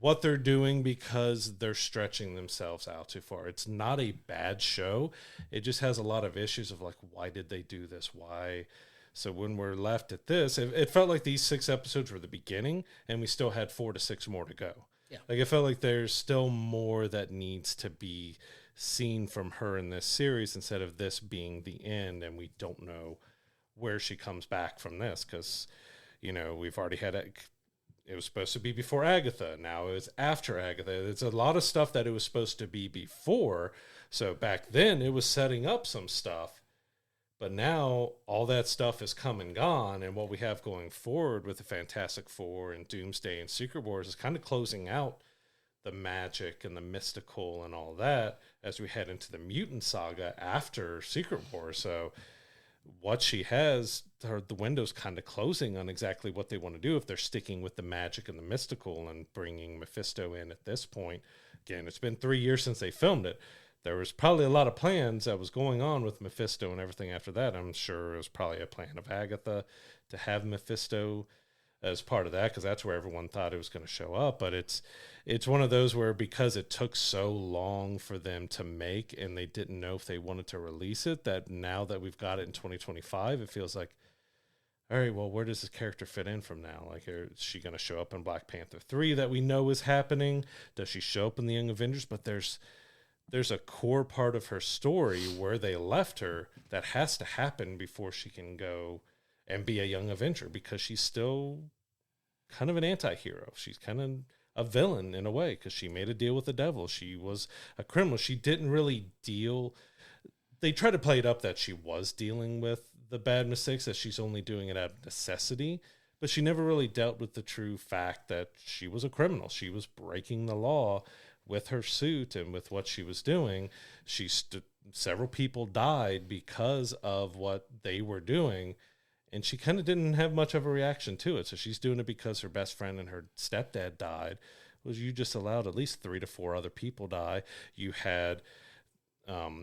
what they're doing, because they're stretching themselves out too far. It's not a bad show. It just has a lot of issues of, like, why did they do this? Why So when we're left at this, it felt like these 6 episodes were the beginning, and we still had 4 to 6 more to go. Yeah. Like, it felt like there's still more that needs to be seen from her in this series instead of this being the end, and we don't know where she comes back from this, because, we've already had it was supposed to be before Agatha. Now it's after Agatha. It's a lot of stuff that it was supposed to be before. So back then it was setting up some stuff. But now all that stuff is come and gone, and what we have going forward with the Fantastic Four and Doomsday and Secret Wars is kind of closing out the magic and the mystical and all that as we head into the mutant saga after Secret Wars. So what she has, the window's kind of closing on exactly what they want to do if they're sticking with the magic and the mystical and bringing Mephisto in at this point. Again, it's been 3 years since they filmed it. There was probably a lot of plans that was going on with Mephisto and everything after that. I'm sure it was probably a plan of Agatha to have Mephisto as part of that, because that's where everyone thought it was going to show up. But it's one of those where, because it took so long for them to make and they didn't know if they wanted to release it, that now that we've got it in 2025, it feels like, all right, well, where does this character fit in from now? Like, is she going to show up in Black Panther 3 that we know is happening? Does she show up in the Young Avengers? But there's a core part of her story where they left her that has to happen before she can go and be a Young Avenger, because she's still kind of an anti-hero. She's kind of a villain in a way, because she made a deal with the devil. She was a criminal. She didn't really deal. They try to play it up that she was dealing with the bad mistakes, that she's only doing it out of necessity, but she never really dealt with the true fact that she was a criminal. She was breaking the law with her suit and with what she was doing. Several people died because of what they were doing, and she kind of didn't have much of a reaction to it. So she's doing it because her best friend and her stepdad died. Was you just allowed at least 3 to 4 other people die. You had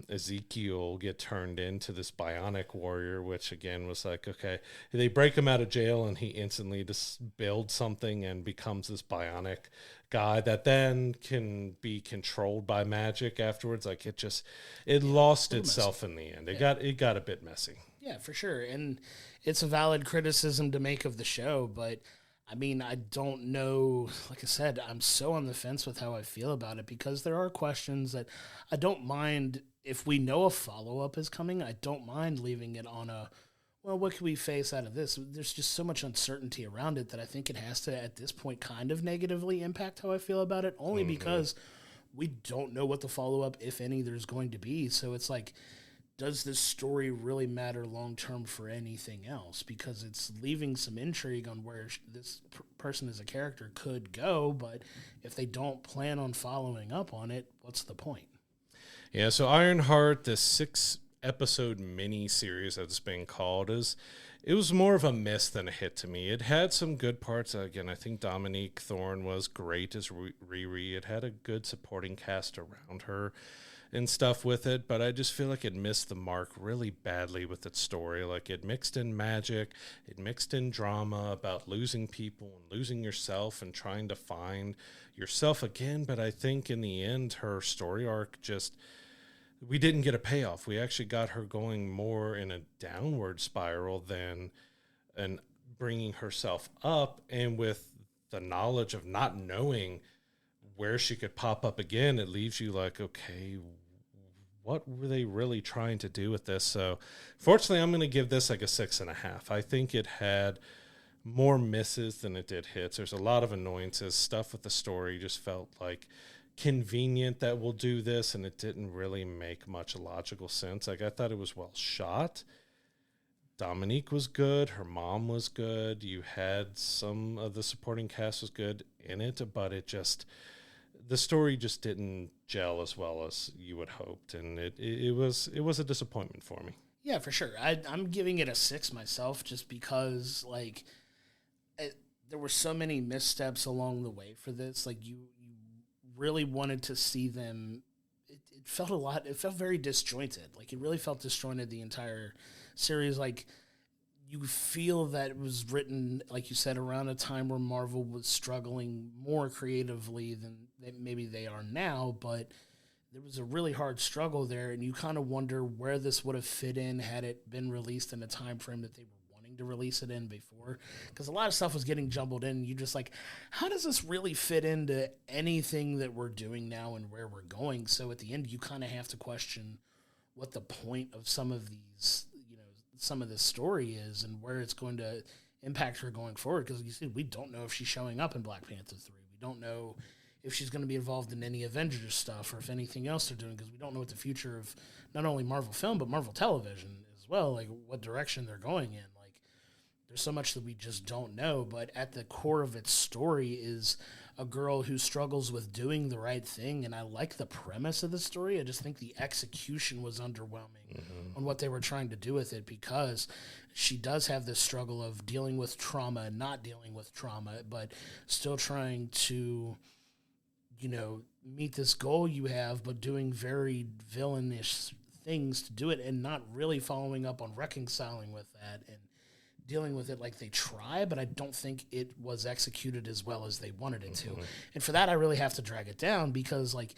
Ezekiel get turned into this bionic warrior, which again was like, okay, they break him out of jail and he instantly just builds something and becomes this bionic guy that then can be controlled by magic afterwards. Like, it lost itself in the end. It got a bit messy. Yeah, for sure. And it's a valid criticism to make of the show, but I mean, I don't know. Like I said, I'm so on the fence with how I feel about it, because there are questions that I don't mind. If we know a follow-up is coming, I don't mind leaving it on what can we face out of this? There's just so much uncertainty around it that I think it has to, at this point, kind of negatively impact how I feel about it, only because we don't know what the follow-up, if any, there's going to be. So it's like, does this story really matter long-term for anything else? Because it's leaving some intrigue on where this person as a character could go, but if they don't plan on following up on it, what's the point? Yeah, so Ironheart, the 6-episode mini-series that's being called, it was more of a miss than a hit to me. It had some good parts. Again, I think Dominique Thorne was great as Riri. It had a good supporting cast around her and stuff with it, but I just feel like it missed the mark really badly with its story. Like, it mixed in magic, it mixed in drama about losing people and losing yourself and trying to find yourself again. But I think in the end, her story arc we didn't get a payoff. We actually got her going more in a downward spiral than bringing herself up. And with the knowledge of not knowing where she could pop up again, it leaves you like, okay, what were they really trying to do with this? So fortunately, I'm going to give this like a 6.5. I think it had more misses than it did hits. There's a lot of annoyances. Stuff with the story just felt like convenient that we'll do this, and it didn't really make much logical sense. Like, I thought it was well shot. Dominique was good. Her mom was good. You had some of the supporting cast was good in it, but the story just didn't gel as well as you would hoped, and it was a disappointment for me. Yeah, for sure. I'm giving it a 6 myself, just because there were so many missteps along the way for this. Like, you really wanted to see them. It felt very disjointed. Like, it really felt disjointed the entire series. Like, you feel that it was written, like you said, around a time where Marvel was struggling more creatively than maybe they are now, but there was a really hard struggle there, and you kind of wonder where this would have fit in had it been released in a time frame that they were wanting wanting to release it in before, because a lot of stuff was getting jumbled in. You just like, how does this really fit into anything that we're doing now and where we're going? So at the end, you kind of have to question what the point of some of these, some of this story is and where it's going to impact her going forward. Because you see, we don't know if she's showing up in Black Panther 3. We don't know if she's going to be involved in any Avengers stuff or if anything else they're doing, because we don't know what the future of not only Marvel film, but Marvel television as well, like what direction they're going in. Like, there's so much that we just don't know, but at the core of its story is a girl who struggles with doing the right thing, and I like the premise of the story. I just think the execution was underwhelming on what they were trying to do with it, because she does have this struggle of dealing with trauma and not dealing with trauma, but still trying to meet this goal you have, but doing very villainish things to do it and not really following up on reconciling with that and dealing with it like they try, but I don't think it was executed as well as they wanted it to. And for that, I really have to drag it down, because like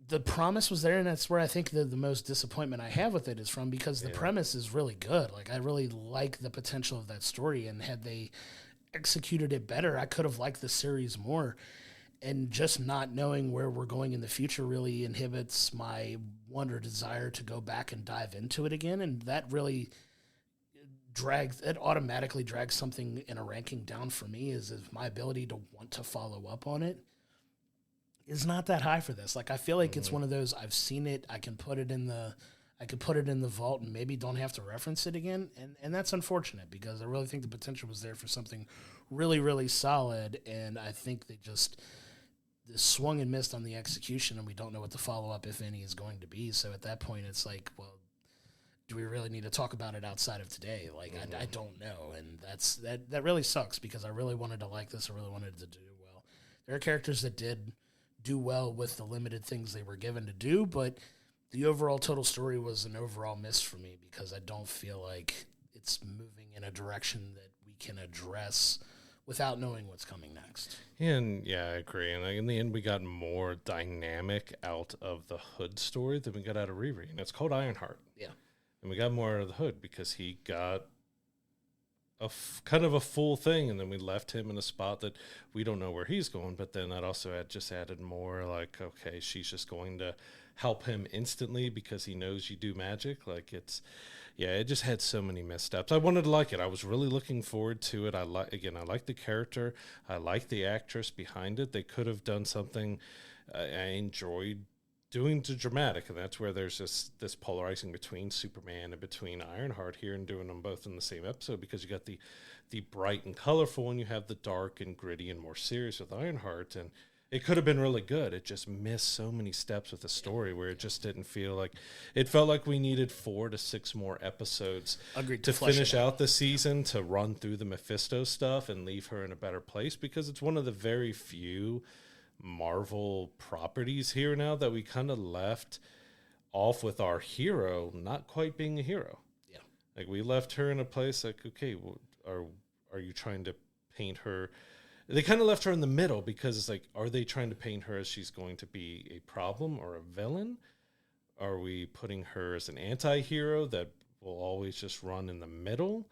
the promise was there, and that's where I think the most disappointment I have with it is from, because the premise is really good. Like, I really like the potential of that story, and had they executed it better, I could have liked the series more. And just not knowing where we're going in the future really inhibits my want or desire to go back and dive into it again. And that really automatically drags something in a ranking down for me, is if my ability to want to follow up on it is not that high for this. Like, I feel like it's one of those, I've seen it, I can put it in the vault and maybe don't have to reference it again. And that's unfortunate, because I really think the potential was there for something really, really solid. And I think they just swung and missed on the execution, and we don't know what the follow-up, if any, is going to be. So at that point, it's like, well, do we really need to talk about it outside of today? Like, I don't know. And that really sucks, because I really wanted to like this. I really wanted to do well. There are characters that did do well with the limited things they were given to do, but the overall total story was an overall miss for me, because I don't feel like it's moving in a direction that we can address without knowing what's coming next. And yeah, I agree. And in the end, we got more dynamic out of the Hood story than we got out of Riri. And it's called Ironheart. Yeah. And we got more out of the Hood because he got kind of a full thing, and then we left him in a spot that we don't know where he's going. But then that also added more like, okay, she's just going to help him instantly because he knows you do magic. Like, it just had so many missteps. I wanted to like it. I was really looking forward to it. I like the character. I like the actress behind it. They could have done something. I enjoyed doing the dramatic, and that's where there's this polarizing between Superman and between Ironheart here, and doing them both in the same episode, because you got the bright and colorful, and you have the dark and gritty and more serious with Ironheart, and it could have been really good. It just missed so many steps with the story where it just didn't feel like it felt like we needed 4 to 6 more episodes to finish out the season, to run through the Mephisto stuff and leave her in a better place, because it's one of the very few Marvel properties here now that we kind of left off with our hero not quite being a hero. Yeah. Like, we left her in a place like, okay, well, are you trying to paint her? They kind of left her in the middle, because it's like, are they trying to paint her as she's going to be a problem or a villain? Are we putting her as an anti-hero that will always just run in the middle?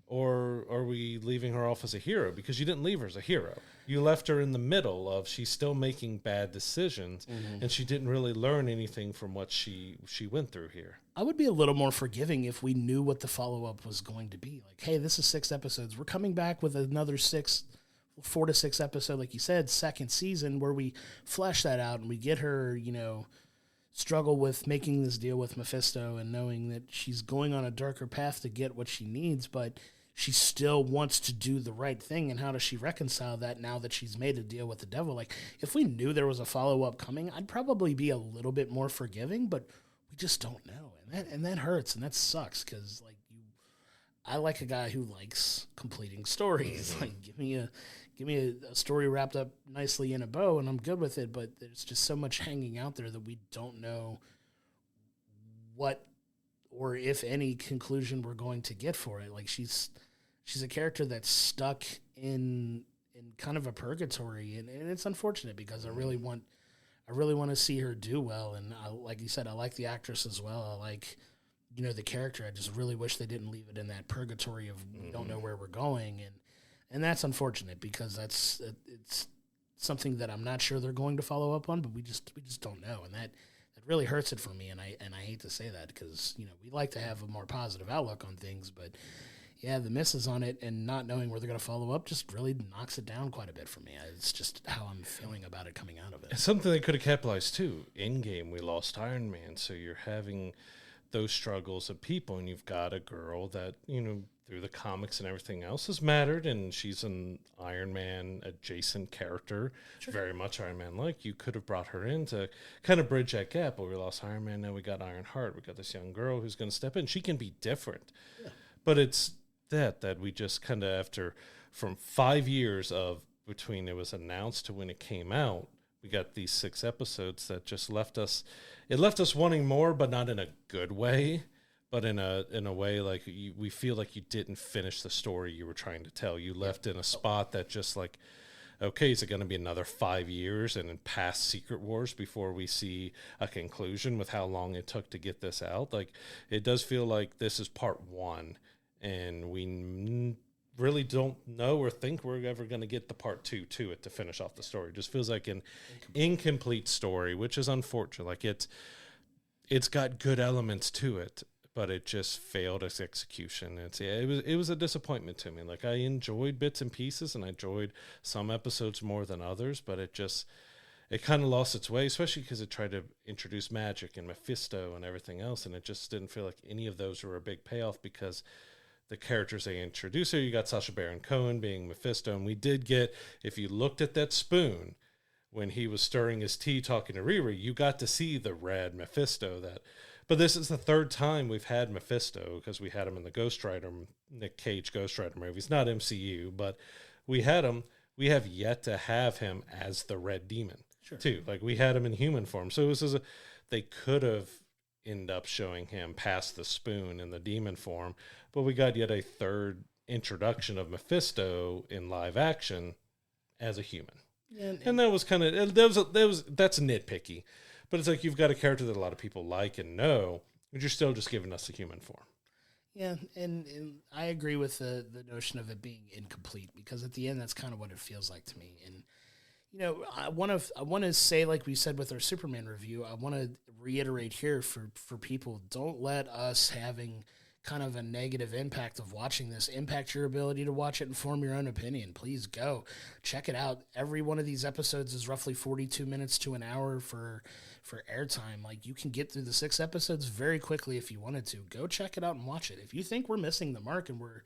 Or are we leaving her off as a hero? Because you didn't leave her as a hero. You left her in the middle of, she's still making bad decisions, and she didn't really learn anything from what she went through here. I would be a little more forgiving if we knew what the follow-up was going to be. Like, hey, this is 6 episodes. We're coming back with another 4 to 6 episode, like you said, second season, where we flesh that out and we get her, struggle with making this deal with Mephisto and knowing that she's going on a darker path to get what she needs, but she still wants to do the right thing. And how does she reconcile that now that she's made a deal with the devil? Like, if we knew there was a follow-up coming, I'd probably be a little bit more forgiving, but we just don't know. And that hurts, and that sucks, because, like, I like a guy who likes completing stories. Like, give me a story wrapped up nicely in a bow, and I'm good with it. But there's just so much hanging out there that we don't know what, or if any, conclusion we're going to get for it. Like, she's a character that's stuck in kind of a purgatory, and it's unfortunate, because I really want to see her do well. And like you said, I like the actress as well. I like the character. I just really wish they didn't leave it in that purgatory of we don't know where we're going, and that's unfortunate because it's something that I'm not sure they're going to follow up on, but we just don't know, and that really hurts it for me, and I hate to say that because we like to have a more positive outlook on things, but yeah, the misses on it and not knowing where they're going to follow up just really knocks it down quite a bit for me. It's just how I'm feeling about it coming out of it. It's something they could have capitalized too. In game, we lost Iron Man, so you're having those struggles of people, and you've got a girl that through the comics and everything else has mattered, and she's an Iron Man adjacent character, very much Iron Man like. You could have brought her in to kind of bridge that gap. Well, we lost Iron Man, now we got Ironheart. We got this young girl who's going to step in. She can be different, but it's that we just kind of from 5 years of between it was announced to when it came out, we got these 6 episodes that just left us wanting more, but not in a good way. But in a way like we feel like you didn't finish the story you were trying to tell. You left in a spot that just like, okay, is it going to be another 5 years and then past Secret Wars before we see a conclusion with how long it took to get this out? Like, it does feel like this is part 1, and we really don't know or think we're ever going to get the part 2 to it to finish off the story. It just feels like an incomplete story, which is unfortunate. Like it's got good elements to it, but it just failed its execution. It was a disappointment to me. Like, I enjoyed bits and pieces, and I enjoyed some episodes more than others, but it kind of lost its way, especially because it tried to introduce magic and Mephisto and everything else, and it just didn't feel like any of those were a big payoff because the characters they introduced here, you got Sacha Baron Cohen being Mephisto, and we did get, if you looked at that spoon, when he was stirring his tea talking to Riri, you got to see the red Mephisto but this is the 3rd time we've had Mephisto, because we had him in the Ghost Rider, Nick Cage Ghost Rider movies, not MCU, but we had him. We have yet to have him as the Red Demon, too. Like, we had him in human form. So they could have ended up showing him past the spoon in the demon form, but we got yet a 3rd introduction of Mephisto in live action as a human. Yeah, and that was kind of, that's nitpicky. But it's like you've got a character that a lot of people like and know, but you're still just giving us a human form. Yeah, and I agree with the notion of it being incomplete, because at the end, that's kind of what it feels like to me. And, I want to say, like we said with our Superman review, I want to reiterate here for people, don't let us having kind of a negative impact of watching this impact your ability to watch it and form your own opinion. Please go check it out. Every one of these episodes is roughly 42 minutes to an hour for airtime. Like, you can get through the 6 episodes very quickly if you wanted to. Go check it out and watch it. If you think we're missing the mark and we're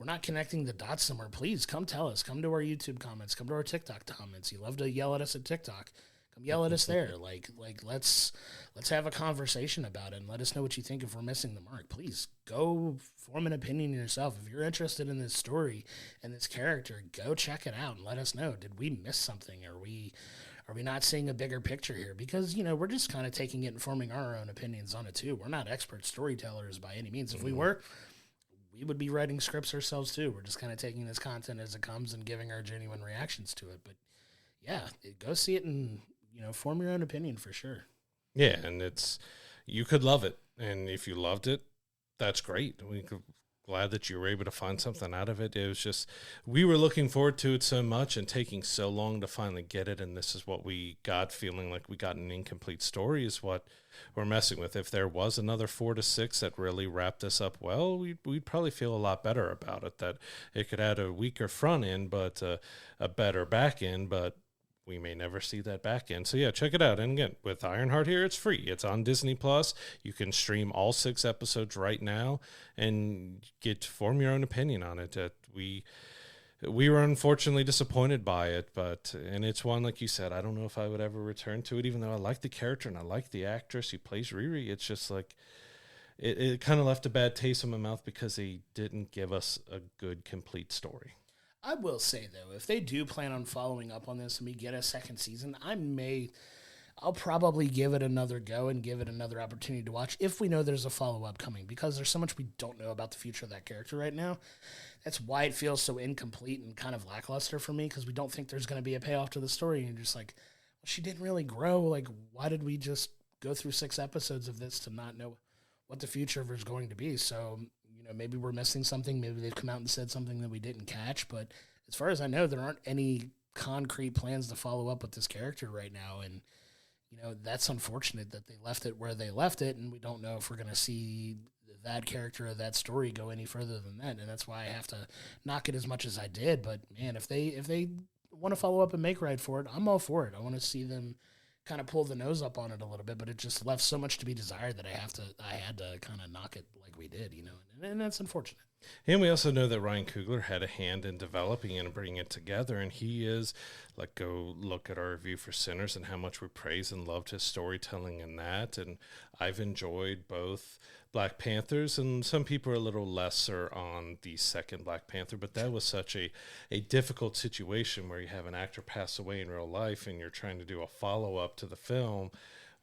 not connecting the dots somewhere, please come tell us. Come to our YouTube comments. Come to our TikTok comments. You love to yell at us at TikTok. Come yell at us there. Like let's have a conversation about it and let us know what you think if we're missing the mark. Please go form an opinion yourself. If you're interested in this story and this character, go check it out and let us know. Did we miss something? Are we not seeing a bigger picture here? Because, we're just kind of taking it and forming our own opinions on it too. We're not expert storytellers by any means. If we were, we would be writing scripts ourselves too. We're just kind of taking this content as it comes and giving our genuine reactions to it. But yeah, go see it and, form your own opinion for sure. Yeah, and you could love it. And if you loved it, that's great. Glad that you were able to find something out of it. It was just, we were looking forward to it so much and taking so long to finally get it, and this is what we got, feeling like we got an incomplete story is what we're messing with. If there was another 4 to 6 that really wrapped this up well, we'd probably feel a lot better about it, that it could add a weaker front end, but a better back end, but we may never see that back end. So yeah, check it out. And again, with Ironheart here, it's free. It's on Disney Plus. You can stream all 6 episodes right now and form your own opinion on it. We were unfortunately disappointed by it, and it's one, like you said, I don't know if I would ever return to it, even though I like the character and I like the actress who plays Riri. It's just like, it kind of left a bad taste in my mouth because they didn't give us a good, complete story. I will say, though, if they do plan on following up on this and we get a 2nd season, I'll probably give it another go and give it another opportunity to watch if we know there's a follow-up coming, because there's so much we don't know about the future of that character right now. That's why it feels so incomplete and kind of lackluster for me, because we don't think there's going to be a payoff to the story. And you're just like, well, she didn't really grow. Like, why did we just go through 6 episodes of this to not know what the future is going to be. So, you know, maybe we're missing something. Maybe they've come out and said something that we didn't catch. But as far as I know, there aren't any concrete plans to follow up with this character right now. And, you know, that's unfortunate that they left it where they left it. And we don't know if we're going to see that character or that story go any further than that. And that's why I have to knock it as much as I did. But, man, if they want to follow up and make right for it, I'm all for it. I want to see them kind of pull the nose up on it a little bit, but it just left so much to be desired that I had to kind of knock it like we did, you know, and that's unfortunate. And we also know that Ryan Coogler had a hand in developing and bringing it together, and he is, like, go look at our review for Sinners and how much we praise and loved his storytelling in that, and I've enjoyed both Black Panthers, and some people are a little lesser on the second Black Panther, but that was such a difficult situation where you have an actor pass away in real life and you're trying to do a follow-up to the film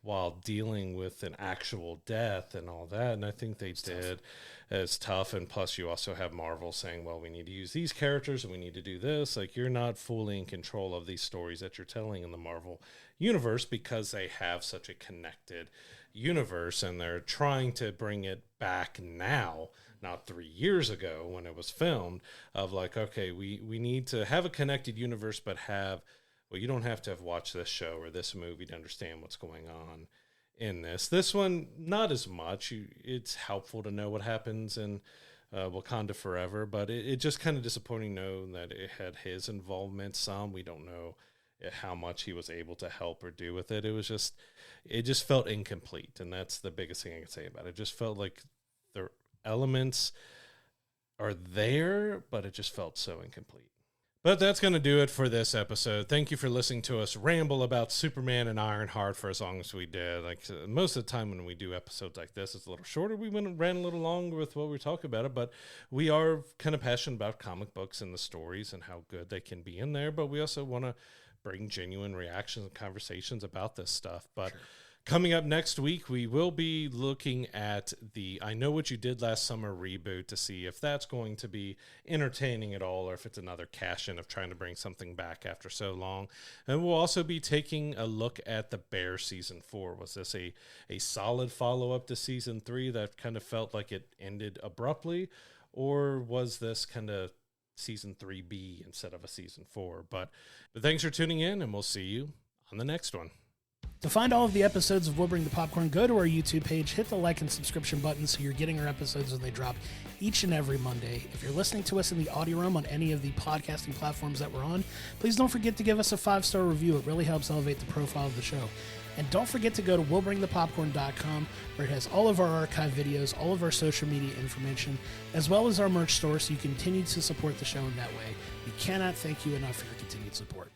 while dealing with an actual death and all that, and I think they did. It's tough, and plus you also have Marvel saying, well, we need to use these characters and we need to do this. Like, you're not fully in control of these stories that you're telling in the Marvel universe because they have such a connected universe, and they're trying to bring it back now, not 3 years ago when it was filmed, of like, okay, we need to have a connected universe, but have, well, you don't have to have watched this show or this movie to understand what's going on in this one. Not as much. It's helpful to know what happens in Wakanda Forever, but it just kind of disappointing knowing that it had his involvement some. We don't know how much he was able to help or do with it. It just felt incomplete, and that's the biggest thing I can say about it. It just felt like the elements are there, but it just felt so incomplete. But that's going to do it for this episode. Thank you for listening to us ramble about Superman and Ironheart for as long as we did. Like, most of the time when we do episodes like this, it's a little shorter. We ran a little longer with what we were talking about it, but we are kind of passionate about comic books and the stories and how good they can be in there. But we also want to bring genuine reactions and conversations about this stuff. But sure. Coming up next week, we will be looking at the I Know What You Did Last Summer reboot to see if that's going to be entertaining at all or if it's another cash-in of trying to bring something back after so long. And we'll also be taking a look at The Bear Season 4. Was this a solid follow-up to Season 3 that kind of felt like it ended abruptly? Or was this kind of Season 3B instead of a Season 4? But thanks for tuning in, and we'll see you on the next one. To find all of the episodes of We'll Bring the Popcorn, go to our YouTube page, hit the like and subscription button so you're getting our episodes when they drop each and every Monday. If you're listening to us in the audio room on any of the podcasting platforms that we're on, please don't forget to give us a 5-star review. It really helps elevate the profile of the show. And don't forget to go to willbringthepopcorn.com, where it has all of our archive videos, all of our social media information, as well as our merch store, so you continue to support the show in that way. We cannot thank you enough for your continued support.